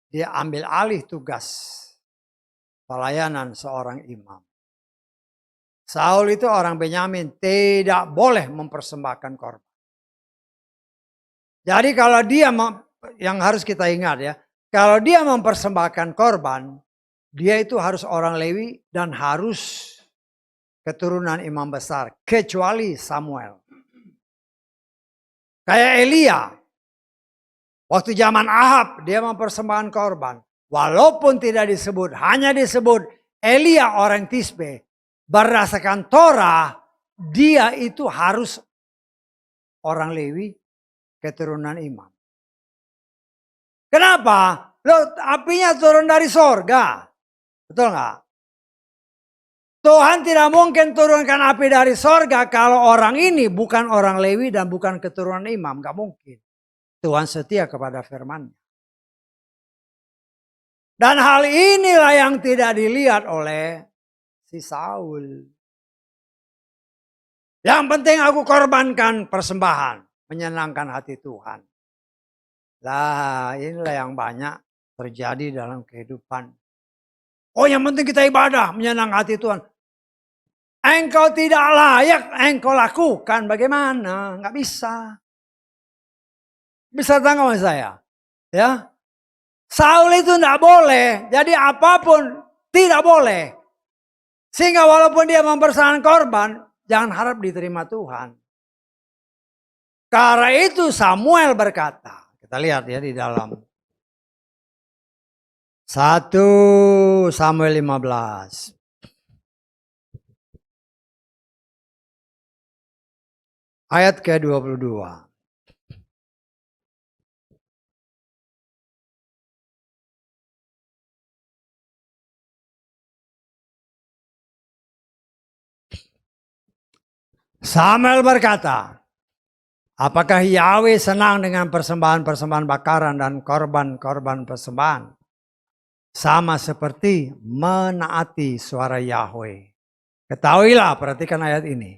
Dia ambil alih tugas pelayanan seorang imam. Saul itu orang Benyamin, tidak boleh mempersembahkan korban. Jadi kalau dia, yang harus kita ingat ya, kalau dia mempersembahkan korban, dia itu harus orang Lewi dan harus keturunan imam besar, kecuali Samuel. Kayak Elia, waktu zaman Ahab dia mempersembahkan korban. Walaupun tidak disebut, hanya disebut Elia orang Tisbe. Berdasarkan Torah, dia itu harus orang Lewi, keturunan imam. Kenapa? Apinya turun dari sorga. Betul nggak? Tuhan tidak mungkin turunkan api dari sorga kalau orang ini bukan orang Lewi dan bukan keturunan imam. Nggak mungkin. Tuhan setia kepada firman-Nya. Dan hal inilah yang tidak dilihat oleh si Saul. Yang penting aku korbankan persembahan. Menyenangkan hati Tuhan. Lah inilah yang banyak terjadi dalam kehidupan. Yang penting kita ibadah. Menyenangkan hati Tuhan. Engkau tidak layak, engkau lakukan. Bagaimana? Nggak bisa. Bisa tanggung sama saya. Ya. Saul itu tidak boleh. Jadi apapun tidak boleh. Sehingga walaupun dia mempersembahkan korban, jangan harap diterima Tuhan. Karena itu Samuel berkata, kita lihat ya di dalam 1 Samuel 15. Ayat ke-22. Samuel berkata, apakah Yahweh senang dengan persembahan-persembahan bakaran dan korban-korban persembahan? Sama seperti menaati suara Yahweh. Ketahuilah, perhatikan ayat ini.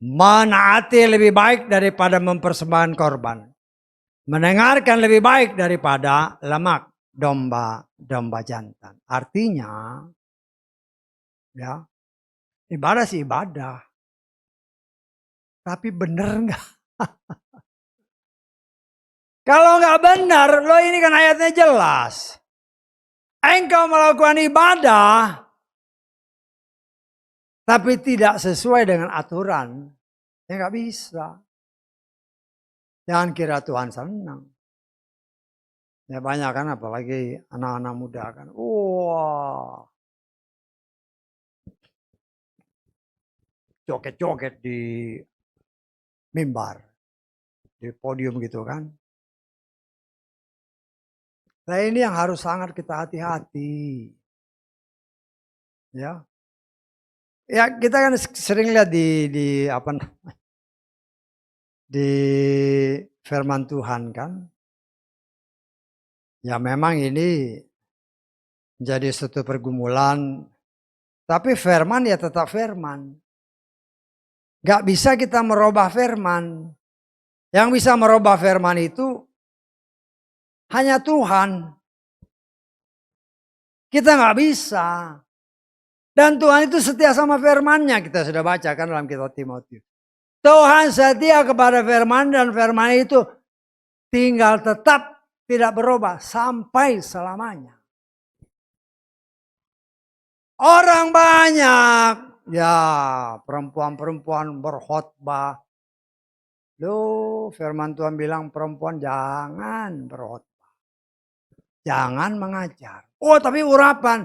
Menaati lebih baik daripada mempersembahkan korban. Mendengarkan lebih baik daripada lemak domba jantan. Artinya, ya, ibadah sih ibadah. Tapi benar nggak? Kalau nggak benar, lo ini kan ayatnya jelas. Engkau melakukan ibadah, tapi tidak sesuai dengan aturan. Ya nggak bisa. Jangan kira Tuhan senang. Ya banyak kan, apalagi anak-anak muda kan. Wah. Joget-joget di mimbar. Di podium gitu kan. Nah ini yang harus sangat kita hati-hati. Ya. Ya kita kan sering lihat di firman Tuhan kan. Ya memang ini jadi suatu pergumulan. Tapi firman ya tetap firman. Gak bisa kita merubah firman. Yang bisa merubah firman itu hanya Tuhan. Kita gak bisa. Dan Tuhan itu setia sama firman-Nya. Kita sudah baca kan dalam kitab Timotius. Tuhan setia kepada firman dan firman itu tinggal tetap tidak berubah sampai selamanya. Orang banyak, ya perempuan-perempuan berkhotbah. Loh, firman Tuhan bilang perempuan jangan berkhotbah. Jangan mengajar. Oh, tapi urapan.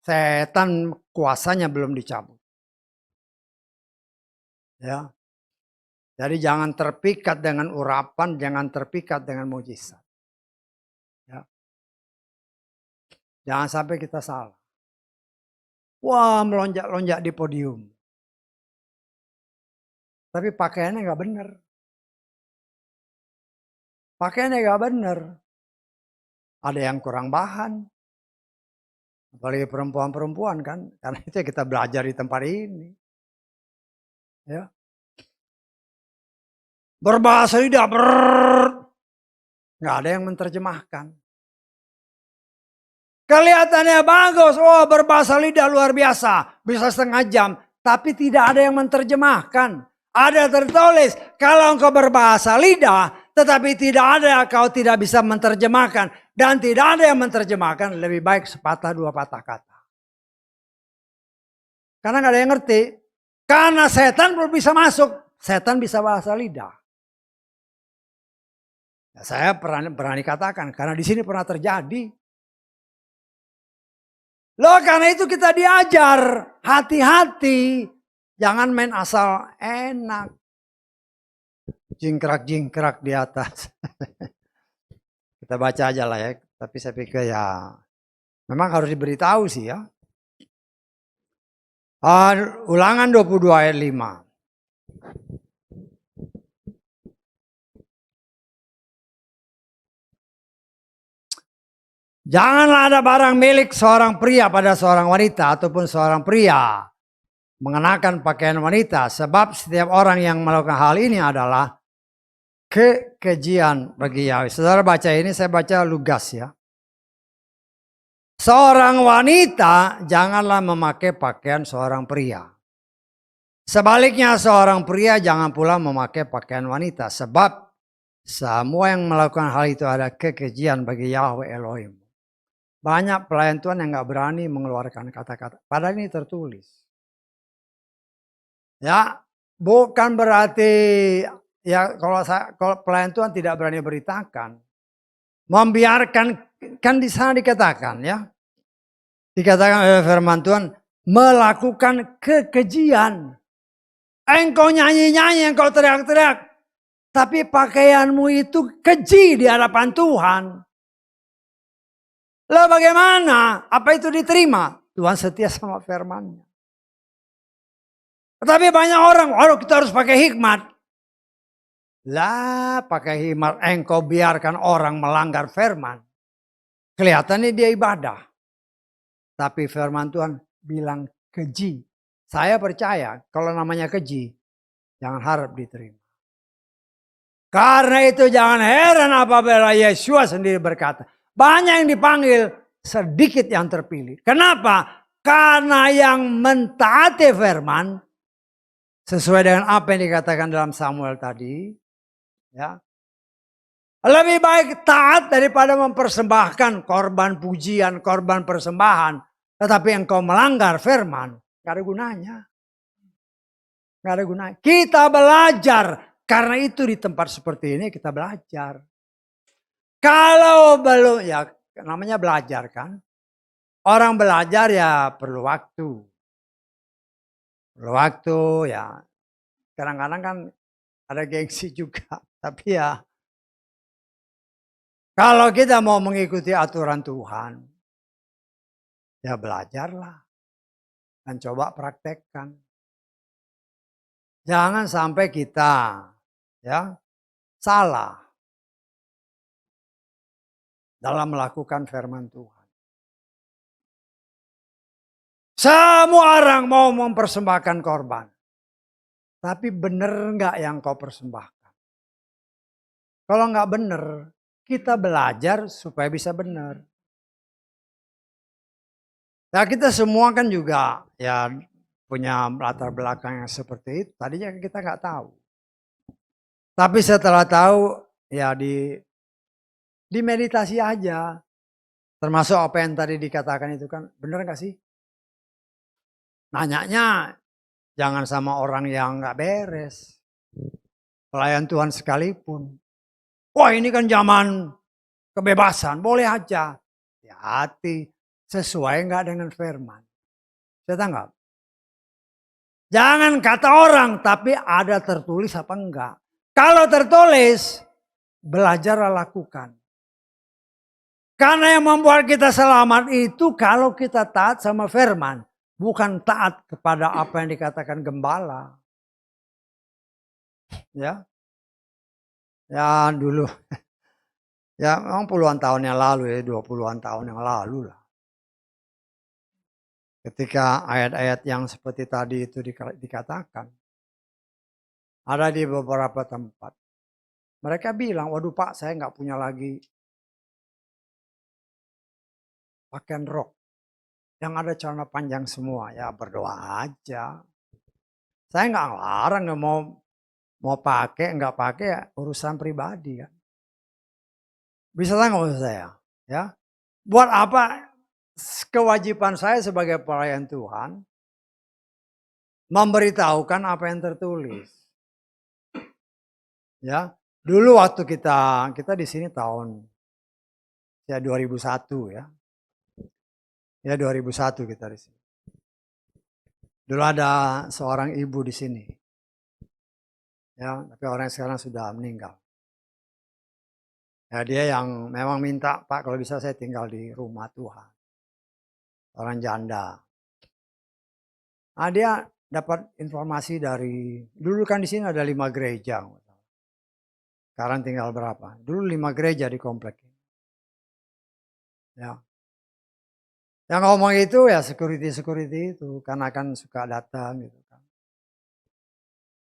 Setan kuasanya belum dicabut. Ya. Jadi jangan terpikat dengan urapan, jangan terpikat dengan mujizat. Ya. Jangan sampai kita salah. Wah, melonjak-lonjak di podium. Tapi pakaiannya nggak benar. Pakaiannya nggak benar. Ada yang kurang bahan. Apalagi perempuan-perempuan kan. Karena itu kita belajar di tempat ini. Ya. Berbahasa lidah. Nggak ada yang menerjemahkan. Kelihatannya bagus. Oh, berbahasa lidah luar biasa. Bisa setengah jam. Tapi tidak ada yang menerjemahkan. Ada tertulis, kalau engkau berbahasa lidah, tetapi tidak ada, kau tidak bisa menerjemahkan. Dan tidak ada yang menerjemahkan, lebih baik sepatah dua patah kata. Karena nggak ada yang ngerti. Karena setan belum bisa masuk. Setan bisa bahasa lidah. Ya, saya berani katakan, karena di sini pernah terjadi. Loh, karena itu kita diajar, hati-hati. Jangan main asal enak. Jingkrak-jingkrak di atas. Kita baca aja lah ya. Tapi saya pikir ya memang harus diberitahu sih ya. Ulangan 22 ayat 5. Janganlah ada barang milik seorang pria pada seorang wanita ataupun seorang pria mengenakan pakaian wanita, sebab setiap orang yang melakukan hal ini adalah kekejian bagi Yahweh. Saudara baca ini, saya baca Lugas ya. Seorang wanita janganlah memakai pakaian seorang pria. Sebaliknya seorang pria jangan pula memakai pakaian wanita, sebab semua yang melakukan hal itu ada kekejian bagi Yahweh Elohim. Banyak pelayan Tuhan yang gak berani mengeluarkan kata-kata. Padahal ini tertulis. Ya, bukan berarti ya kalau pelayan Tuhan tidak berani beritakan, membiarkan, kan di sana dikatakan ya, dikatakan oleh firman Tuhan melakukan kekejian. Engkau nyanyi-nyanyi, engkau teriak-teriak, tapi pakaianmu itu keji di hadapan Tuhan. Lalu bagaimana? Apa itu diterima? Tuhan setia sama firman-Nya. Tapi banyak orang, kita harus pakai hikmat. Lah, pakai hikmat engkau biarkan orang melanggar firman. Kelihatannya dia ibadah. Tapi firman Tuhan bilang keji. Saya percaya kalau namanya keji, jangan harap diterima. Karena itu jangan heran apabila Yesus sendiri berkata, banyak yang dipanggil, sedikit yang terpilih. Kenapa? Karena yang mentaati firman, sesuai dengan apa yang dikatakan dalam Samuel tadi, ya, lebih baik taat daripada mempersembahkan korban pujian, korban persembahan. Tetapi engkau melanggar firman, gak ada gunanya. Gak ada gunanya. Kita belajar, karena itu di tempat seperti ini kita belajar. Kalau belum, ya namanya belajar kan. Orang belajar ya perlu waktu. Perlu waktu ya. Kadang-kadang kan ada gengsi juga. Tapi ya, kalau kita mau mengikuti aturan Tuhan, ya belajarlah. Dan coba praktekkan. Jangan sampai kita ya salah dalam melakukan firman Tuhan. Semua orang mau mempersembahkan korban. Tapi benar nggak yang kau persembahkan? Kalau nggak benar, kita belajar supaya bisa benar. Nah kita semua kan juga ya punya latar belakang yang seperti itu. Tadinya kita nggak tahu. Tapi setelah tahu, ya di meditasi aja. Termasuk apa yang tadi dikatakan itu kan, bener nggak sih? Nanyanya jangan sama orang yang nggak beres. Pelayan Tuhan sekalipun. Wah ini kan zaman kebebasan, boleh aja. Hati-hati, sesuai nggak dengan firman. Saya tanggap. Jangan kata orang, tapi ada tertulis apa enggak. Kalau tertulis, belajarlah lakukan. Karena yang membuat kita selamat itu kalau kita taat sama firman. Bukan taat kepada apa yang dikatakan gembala. Ya, ya dulu. Ya memang puluhan tahun yang lalu ya, 20-an tahun yang lalu lah. Ketika ayat-ayat yang seperti tadi itu dikatakan. Ada di beberapa tempat. Mereka bilang, waduh Pak saya nggak punya lagi pakaian rok. Yang ada celana panjang semua. Ya berdoa aja. Saya nggak larang nggak mau pakai nggak pakai ya urusan pribadi kan. Bisa nggak maksud saya? Ya. Buat apa kewajiban saya sebagai pelayan Tuhan memberitahukan apa yang tertulis. Ya. Dulu waktu kita di sini tahun ya 2001 ya. Ya 2001 kita di sini. Dulu ada seorang ibu di sini. Ya, tapi orang yang sekarang sudah meninggal. Ya dia yang memang minta, Pak kalau bisa saya tinggal di rumah Tuhan. Orang janda. Nah dia dapat informasi dari, dulu kan di sini ada 5 gereja. Sekarang tinggal berapa? Dulu 5 gereja di komplek. Ya. Yang ngomong itu ya security itu, karena kan suka datang gitu kan.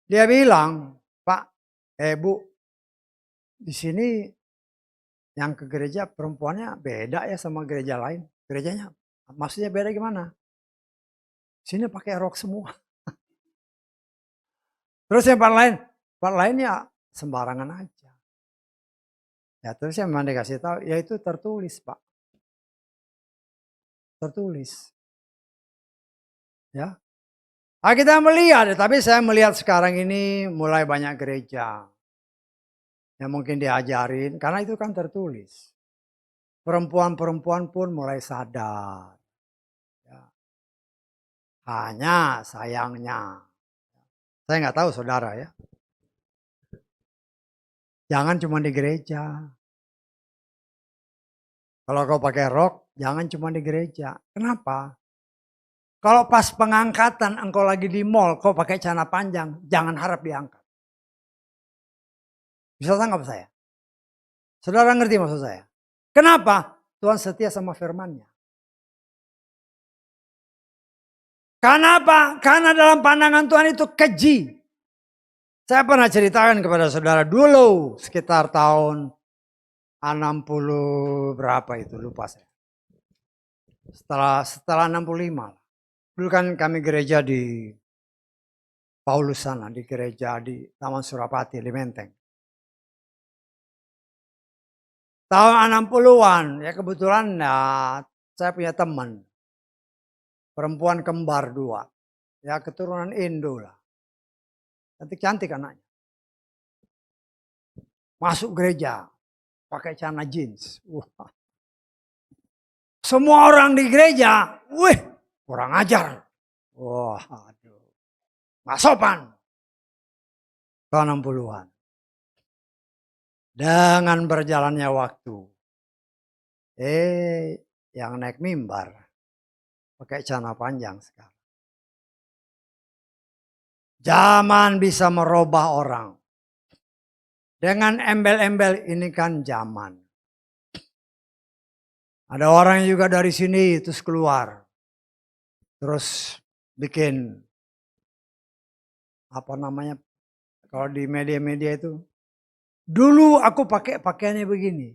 Dia bilang, Pak, Bu, di sini yang ke gereja perempuannya beda ya sama gereja lain. Gerejanya maksudnya beda gimana? Sini pakai rok semua. Terus yang part lain ya sembarangan aja. Ya terus yang memang dikasih tahu, ya itu tertulis Pak. Tertulis. Ya. Nah, kita melihat, tapi saya melihat sekarang ini mulai banyak gereja yang mungkin diajarin, karena itu kan tertulis. Perempuan-perempuan pun mulai sadar. Ya. Hanya sayangnya, saya nggak tahu saudara ya. Jangan cuma di gereja. Kalau kau pakai rok, jangan cuma di gereja. Kenapa? Kalau pas pengangkatan engkau lagi di mall, kau pakai celana panjang, jangan harap diangkat. Bisa tangkap saya? Saudara ngerti maksud saya? Kenapa? Tuhan setia sama firman-Nya. Karena apa? Karena dalam pandangan Tuhan itu keji. Saya pernah ceritakan kepada saudara dulu sekitar tahun 60 berapa itu lupa saya. Setelah 65. Dulu kan kami gereja di Paulus sana, di gereja di Taman Surapati, di Menteng. Tahun 60-an, ya kebetulan ya, saya punya teman. Perempuan kembar 2. Ya keturunan Indo lah. Cantik-cantik anaknya. Masuk gereja, pakai celana jeans. Wah. Semua orang di gereja, wih, kurang ajar. Wah, aduh. Nggak sopan. Tahun 60-an. Dengan berjalannya waktu. Yang naik mimbar. Pakai celana panjang sekarang. Zaman bisa merubah orang. Dengan embel-embel ini kan zaman. Ada orang juga dari sini terus keluar. Terus bikin apa namanya kalau di media-media itu. Dulu aku pakai pakaiannya begini.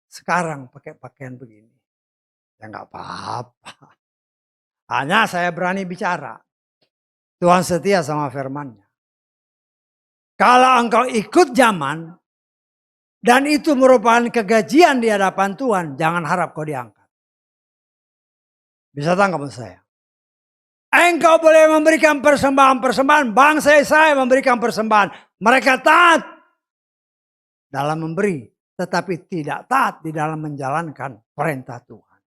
Sekarang pakai pakaian begini. Ya nggak apa-apa. Hanya saya berani bicara. Tuhan setia sama firman-Nya. Kalau engkau ikut zaman, dan itu merupakan kegajian di hadapan Tuhan, jangan harap kau diangkat. Bisa tangkap maksud saya? Engkau boleh memberikan persembahan-persembahan, bangsa Yesaya memberikan persembahan. Mereka taat dalam memberi, tetapi tidak taat di dalam menjalankan perintah Tuhan.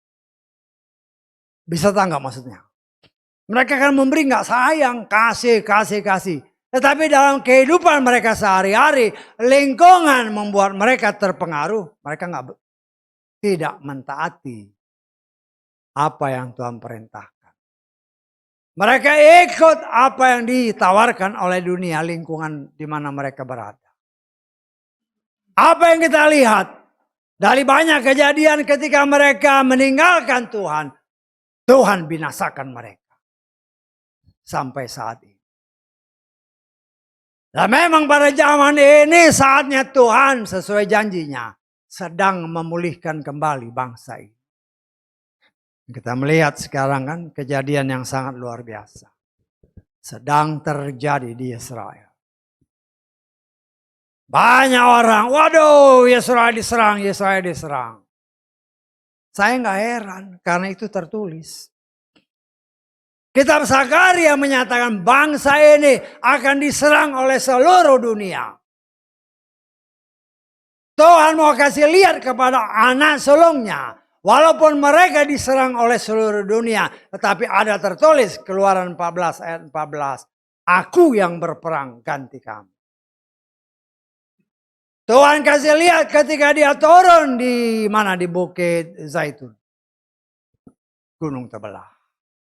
Bisa tangkap maksudnya? Mereka akan memberi nggak sayang, kasih. Tetapi dalam kehidupan mereka sehari-hari, lingkungan membuat mereka terpengaruh. Mereka tidak mentaati apa yang Tuhan perintahkan. Mereka ikut apa yang ditawarkan oleh dunia, lingkungan di mana mereka berada. Apa yang kita lihat dari banyak kejadian ketika mereka meninggalkan Tuhan, Tuhan binasakan mereka sampai saat ini. Dan memang pada zaman ini saatnya Tuhan sesuai janjinya sedang memulihkan kembali bangsa ini. Kita melihat sekarang kan kejadian yang sangat luar biasa. Sedang terjadi di Israel. Banyak orang, waduh Israel diserang. Saya nggak heran karena itu tertulis. Kitab Zakaria menyatakan bangsa ini akan diserang oleh seluruh dunia. Tuhan mau kasih lihat kepada anak sulungnya. Walaupun mereka diserang oleh seluruh dunia. Tetapi ada tertulis Keluaran 14 ayat 14. Aku yang berperang ganti kamu. Tuhan kasih lihat ketika dia turun di mana, di Bukit Zaitun. Gunung terbelah.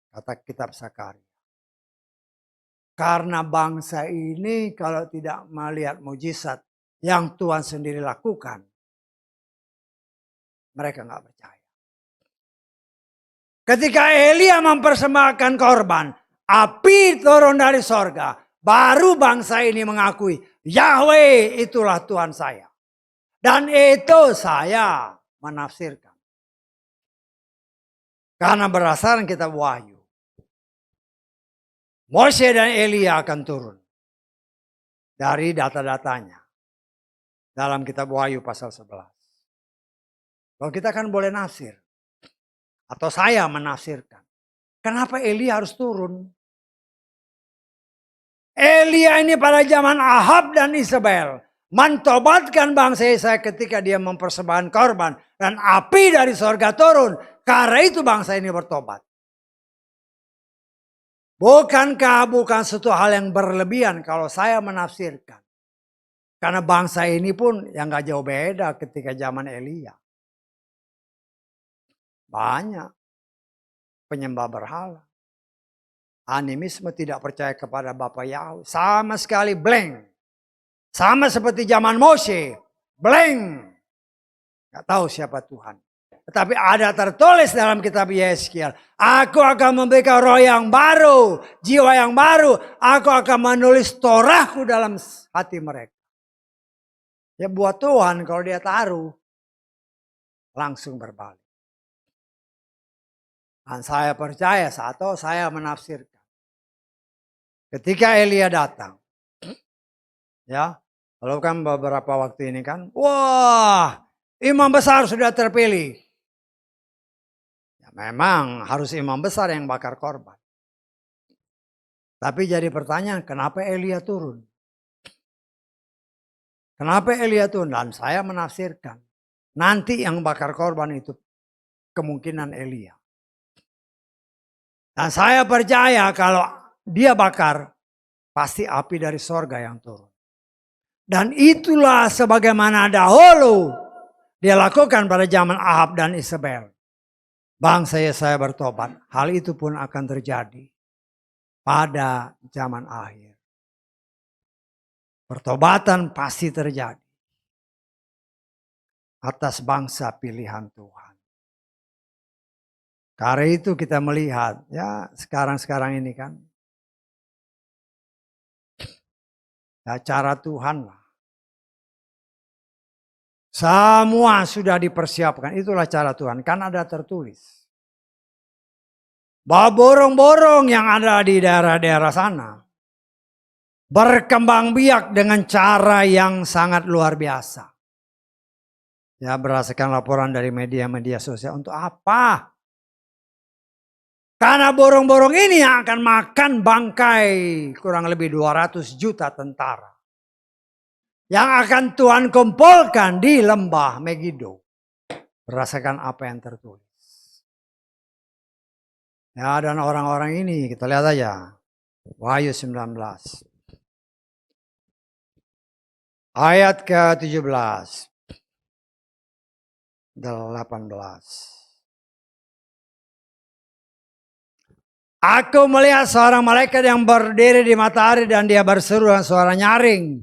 Kata kitab Zakaria. Karena bangsa ini kalau tidak melihat mujizat yang Tuhan sendiri lakukan. Mereka nggak percaya. Ketika Elia mempersembahkan korban, api turun dari sorga. Baru bangsa ini mengakui, Yahweh itulah Tuhan saya. Dan itu saya menafsirkan. Karena berdasarkan kitab Wahyu. Mose dan Elia akan turun. Dari data-datanya. Dalam kitab Wahyu pasal 11. Kalau kita kan boleh nafsir. Atau saya menafsirkan. Kenapa Elia harus turun? Elia ini pada zaman Ahab dan Isabel. Mentobatkan bangsa Israel ketika dia mempersembahkan korban. Dan api dari sorga turun. Karena itu bangsa ini bertobat. Bukankah bukan suatu hal yang berlebihan kalau saya menafsirkan. Karena bangsa ini pun yang gak jauh beda ketika zaman Elia. Banyak penyembah berhala. Animisme tidak percaya kepada Bapa Yahweh. Sama sekali blank. Sama seperti zaman Mose. Blank. Gak tahu siapa Tuhan. Tetapi ada tertulis dalam kitab Yeskiel. Aku akan memberikan roh yang baru. Jiwa yang baru. Aku akan menulis Torahku dalam hati mereka. Ya buat Tuhan kalau dia taruh. Langsung berbalik. Dan saya percaya atau saya menafsirkan. Ketika Elia datang. Ya. Lalu kan beberapa waktu ini kan. Wah. Imam besar sudah terpilih. Ya, memang harus imam besar yang bakar korban. Tapi jadi pertanyaan. Kenapa Elia turun? Kenapa Elia turun? Dan saya menafsirkan. Nanti yang bakar korban itu. Kemungkinan Elia. Dan saya percaya kalau dia bakar, pasti api dari sorga yang turun. Dan itulah sebagaimana dahulu dia lakukan pada zaman Ahab dan Isabel. Bangsa Yesaya bertobat. Hal itu pun akan terjadi pada zaman akhir. Pertobatan pasti terjadi atas bangsa pilihan Tuhan. Karena itu kita melihat ya sekarang ini kan. Ya cara Tuhan lah. Semua sudah dipersiapkan. Itulah cara Tuhan. Kan ada tertulis. bahwa borong-borong yang ada di daerah-daerah sana berkembang biak dengan cara yang sangat luar biasa. Ya, berdasarkan laporan dari media-media sosial. Untuk apa? Karena borong-borong ini yang akan makan bangkai kurang lebih 200 juta tentara. Yang akan Tuhan kumpulkan di lembah Megido. Berdasarkan apa yang tertulis. Ya, dan orang-orang ini kita lihat aja. Wahyu 19. Ayat ke-17. 18. Aku melihat seorang malaikat yang berdiri di matahari dan dia berseru dengan suara nyaring.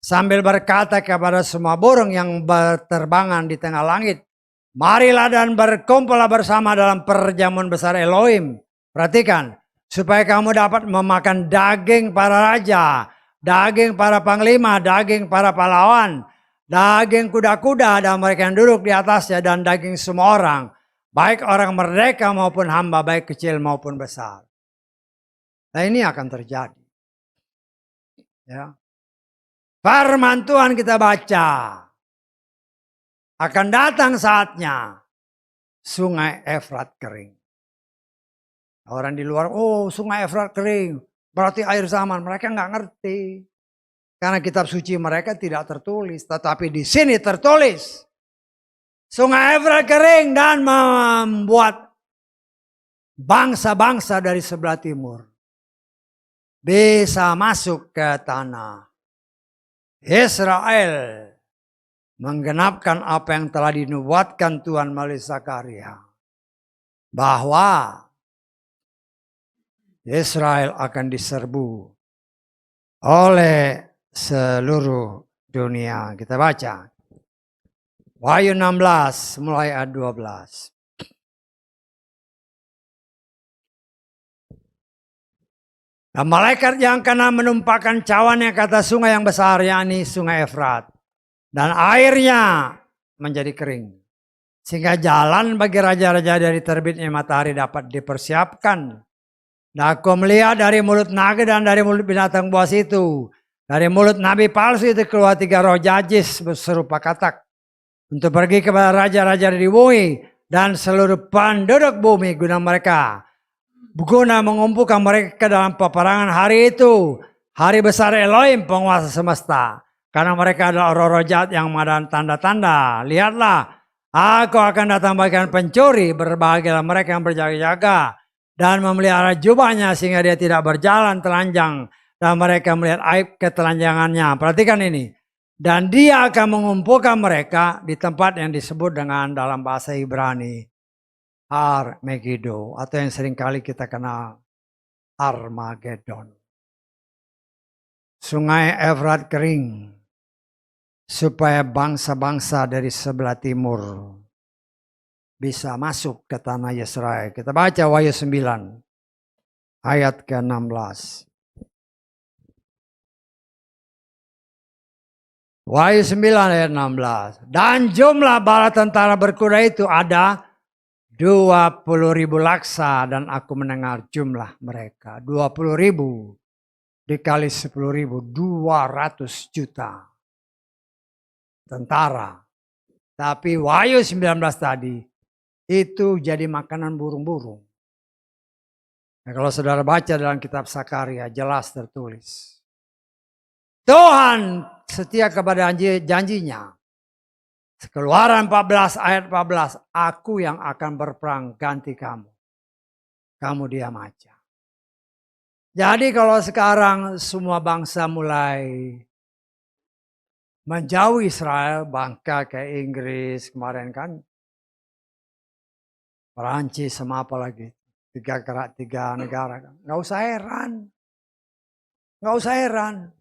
Sambil berkata kepada semua burung yang berterbangan di tengah langit. Marilah dan berkumpullah bersama dalam perjamuan besar Elohim. Perhatikan. Supaya kamu dapat memakan daging para raja. Daging para panglima. Daging para pahlawan. Daging kuda-kuda dan mereka yang duduk di atasnya. Dan daging semua orang. Baik orang merdeka maupun hamba, baik kecil maupun besar. Nah, ini akan terjadi. Ya. Firman Tuhan kita baca. Akan datang saatnya sungai Efrat kering. Orang di luar, oh sungai Efrat kering. Berarti air zaman. Mereka nggak ngerti. Karena kitab suci mereka tidak tertulis. Tetapi di sini tertulis. Sungai Efrat kering dan membuat bangsa-bangsa dari sebelah timur bisa masuk ke tanah Israel, menggenapkan apa yang telah dinubuatkan Tuhan melalui Zakaria, bahwa Israel akan diserbu oleh seluruh dunia. Kita baca Wahyu 16 mulai ayat 12. Nah, malaikat yang kena menumpahkan cawannya ke atas sungai yang besar, yakni sungai Efrat. Dan airnya menjadi kering. Sehingga jalan bagi raja-raja dari terbitnya matahari dapat dipersiapkan. Dan aku melihat dari mulut naga dan dari mulut binatang buas itu. Dari mulut nabi palsu itu keluar 3 roh jajis serupa katak. Untuk pergi kepada raja-raja di bumi dan seluruh penduduk bumi guna mereka. Guna mengumpulkan mereka dalam peperangan hari itu. Hari besar Elohim penguasa semesta. Karena mereka adalah roh-roh jahat yang mengadakan tanda-tanda. Lihatlah, aku akan datang bagian pencuri. Berbahagialah mereka yang berjaga-jaga. Dan memelihara jubahnya sehingga dia tidak berjalan telanjang. Dan mereka melihat aib ketelanjangannya. Perhatikan ini. Dan dia akan mengumpulkan mereka di tempat yang disebut dengan dalam bahasa Ibrani Har-Megido, atau yang seringkali kita kenal Armageddon. Sungai Efrat kering supaya bangsa-bangsa dari sebelah timur bisa masuk ke tanah Israel. Kita baca Wahyu 9 ayat ke-16. Wahyu 9 ayat 16. Dan jumlah bala tentara berkuda itu ada 20.000 laksa, dan aku mendengar jumlah mereka. 20.000 dikali 10.000, 200 juta tentara. Tapi Wahyu 19 tadi itu jadi makanan burung-burung. Nah, kalau saudara baca dalam kitab Zakaria jelas tertulis. Tuhan setia kepada janjinya. Keluaran 14 ayat 14. Aku yang akan berperang ganti kamu. Kamu diam aja. Jadi kalau sekarang semua bangsa mulai menjauhi Israel. Bangka ke Inggris kemarin kan. Perancis sama apa lagi. 3 negara. Nggak usah heran. Nggak usah heran.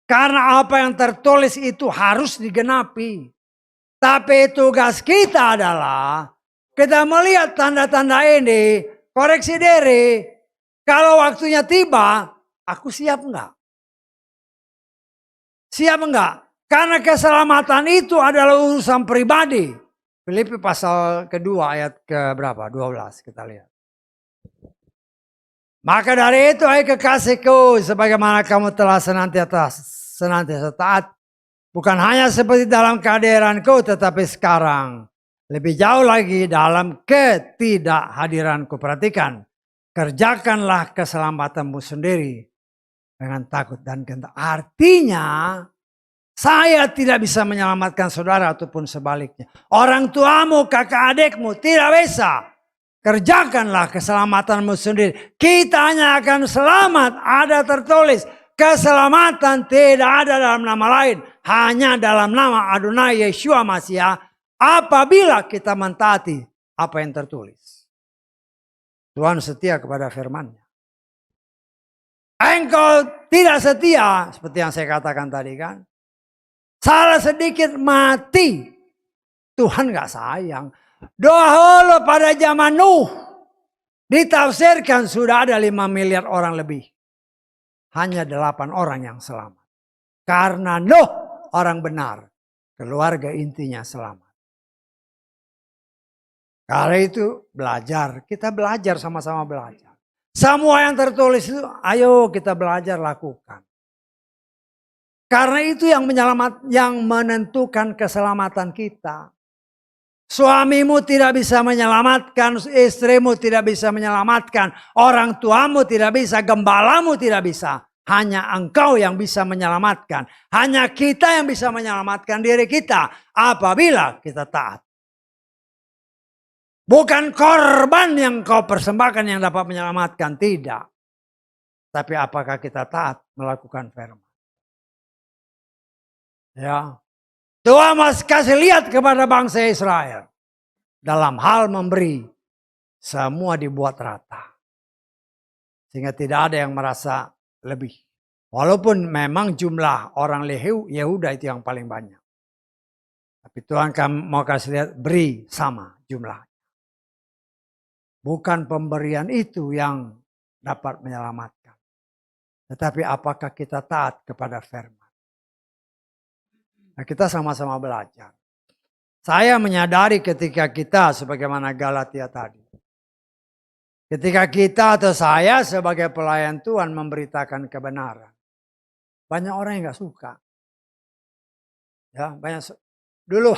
Karena apa yang tertulis itu harus digenapi. Tapi tugas kita adalah kita melihat tanda-tanda ini, koreksi diri. Kalau waktunya tiba, aku siap enggak? Siap enggak? Karena keselamatan itu adalah urusan pribadi. Filipi pasal kedua ayat ke berapa? 12 kita lihat. Maka dari itu, hai kekasihku, sebagaimana kamu telah senantiasa taat, bukan hanya seperti dalam kehadiranku, tetapi sekarang lebih jauh lagi dalam ketidakhadiranku. Perhatikan, kerjakanlah keselamatanmu sendiri dengan takut dan gentar. Artinya, saya tidak bisa menyelamatkan saudara ataupun sebaliknya. Orang tuamu, kakak adikmu tidak bisa. Kerjakanlah keselamatanmu sendiri. Kita hanya akan selamat, ada tertulis. Keselamatan tidak ada dalam nama lain. Hanya dalam nama Adonai Yeshua Masiah. Apabila kita mentaati apa yang tertulis. Tuhan setia kepada firman-Nya. Engkau tidak setia, seperti yang saya katakan tadi kan. Salah sedikit mati. Tuhan gak sayang. Dahulu pada zaman Nuh. Ditafsirkan sudah ada 5 miliar orang lebih. Hanya 8 orang yang selamat. Karena Nuh orang benar. Keluarga intinya selamat. Karena itu belajar. Kita belajar sama-sama belajar. Semua yang tertulis itu ayo kita belajar lakukan. Karena itu yang menentukan keselamatan kita. Suamimu tidak bisa menyelamatkan, istrimu tidak bisa menyelamatkan, orang tuamu tidak bisa, gembalamu tidak bisa. Hanya engkau yang bisa menyelamatkan. Hanya kita yang bisa menyelamatkan diri kita apabila kita taat. Bukan korban yang kau persembahkan yang dapat menyelamatkan, tidak. Tapi apakah kita taat melakukan firman? Ya. Tuhan masih kasih lihat kepada bangsa Israel. Dalam hal memberi, semua dibuat rata. Sehingga tidak ada yang merasa lebih. Walaupun memang jumlah orang Yehuda itu yang paling banyak. Tapi Tuhan mau kasih lihat, beri sama jumlah. Bukan pemberian itu yang dapat menyelamatkan. Tetapi apakah kita taat kepada firman? Nah, kita sama-sama belajar. Saya menyadari ketika kita sebagaimana Galatia tadi. Ketika kita atau saya sebagai pelayan Tuhan memberitakan kebenaran. Banyak orang yang gak suka. Ya, dulu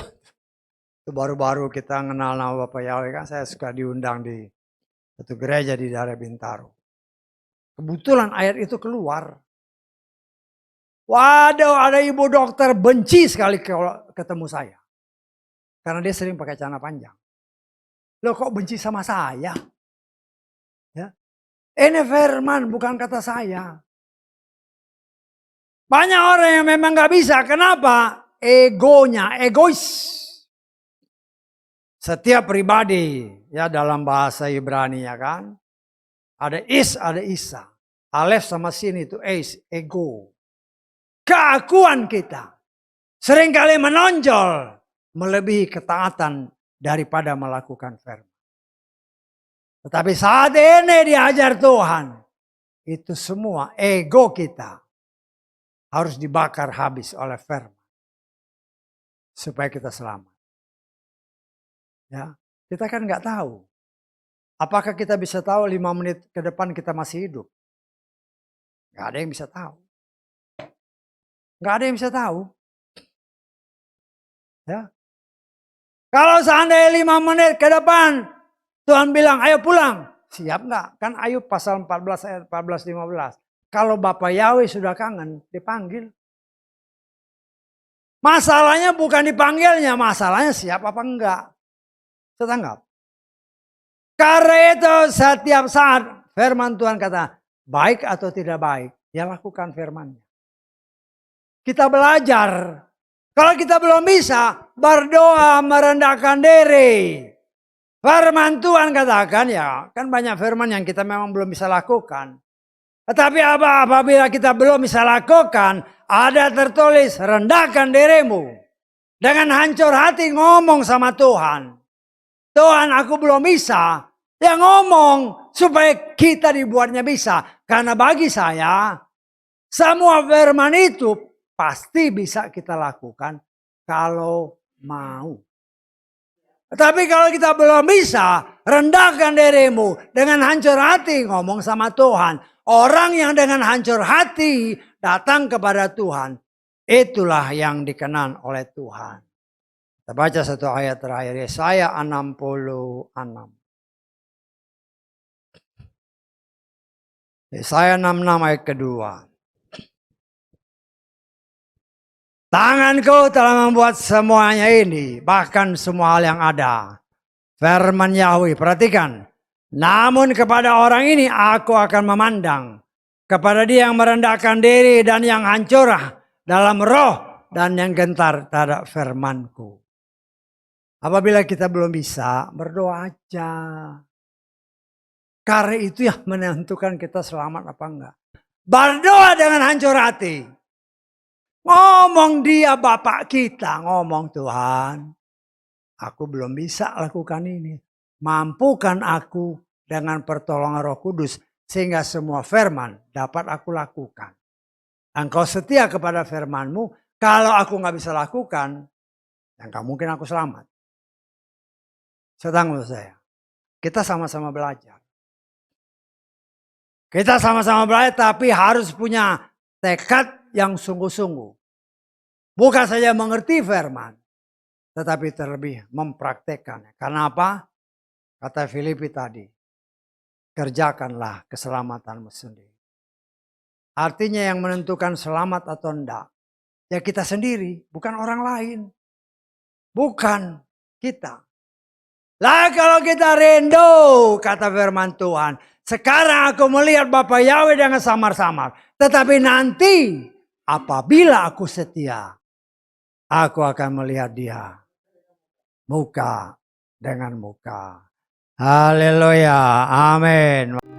baru-baru kita kenal nama Bapak Yahweh kan, saya suka diundang di satu gereja di daerah Bintaro. Kebetulan ayat itu keluar. Waduh, ada ibu dokter benci sekali kalau ketemu saya. Karena dia sering pakai celana panjang. Loh kok benci sama saya? Ya. Ini firman bukan kata saya. Banyak orang yang memang gak bisa. Kenapa? Egonya, egois. Setiap pribadi ya dalam bahasa Ibrani ya kan. Ada ada isa. Alef sama sin itu ego. Keakuan kita seringkali menonjol melebihi ketaatan daripada melakukan firman. Tetapi saat ini diajar Tuhan, itu semua ego kita harus dibakar habis oleh firman. Supaya kita selamat. Ya, kita kan nggak tahu. Apakah kita bisa tahu 5 menit ke depan kita masih hidup? Nggak ada yang bisa tahu. Nggak ada yang bisa tahu. Ya. Kalau seandainya 5 menit ke depan Tuhan bilang ayo pulang. Siap nggak? Kan Ayub pasal 14 ayat 14-15. Kalau Bapak Yahweh sudah kangen dipanggil. Masalahnya bukan dipanggilnya. Masalahnya siap apa enggak. Setanggap. Karena itu setiap saat firman Tuhan kata baik atau tidak baik. Ya lakukan firman-Nya. Kita belajar. Kalau kita belum bisa, berdoa merendahkan diri. Firman Tuhan katakan ya, kan banyak firman yang kita memang belum bisa lakukan. Tetapi apabila kita belum bisa lakukan, ada tertulis rendahkan dirimu. Dengan hancur hati ngomong sama Tuhan. Tuhan aku belum bisa. Ya ngomong supaya kita dibuatnya bisa. Karena bagi saya, semua firman itu pasti bisa kita lakukan kalau mau. Tapi kalau kita belum bisa, rendahkan dirimu dengan hancur hati ngomong sama Tuhan. Orang yang dengan hancur hati datang kepada Tuhan, itulah yang dikenal oleh Tuhan. Kita baca satu ayat terakhir, Yesaya 66. Yesaya 66 ayat kedua. Tanganku telah membuat semuanya ini, bahkan semua hal yang ada. Firman Yahweh, perhatikan. Namun kepada orang ini aku akan memandang. Kepada dia yang merendahkan diri dan yang hancur dalam roh dan yang gentar terhadap firmanku. Apabila kita belum bisa, berdoa aja. Karena itu yang menentukan kita selamat apa enggak. Berdoa dengan hancur hati. Ngomong dia Bapak kita, ngomong Tuhan, aku belum bisa lakukan ini. Mampukan aku dengan pertolongan Roh Kudus sehingga semua firman dapat aku lakukan. Engkau setia kepada firman-Mu, kalau aku nggak bisa lakukan, ya nggak mungkin aku selamat. Sedang menurut saya, kita sama-sama belajar. Kita sama-sama belajar tapi harus punya tekad yang sungguh-sungguh. Bukan saja mengerti firman, tetapi terlebih mempraktekkannya. Karena apa? Kata Filipi tadi, kerjakanlah keselamatanmu sendiri. Artinya yang menentukan selamat atau enggak, ya kita sendiri, bukan orang lain. Bukan kita. Lah kalau kita rindu, kata firman Tuhan, sekarang aku melihat Bapa Yahweh dengan samar-samar. Tetapi nanti apabila aku setia, aku akan melihat dia muka dengan muka. Haleluya. Amin.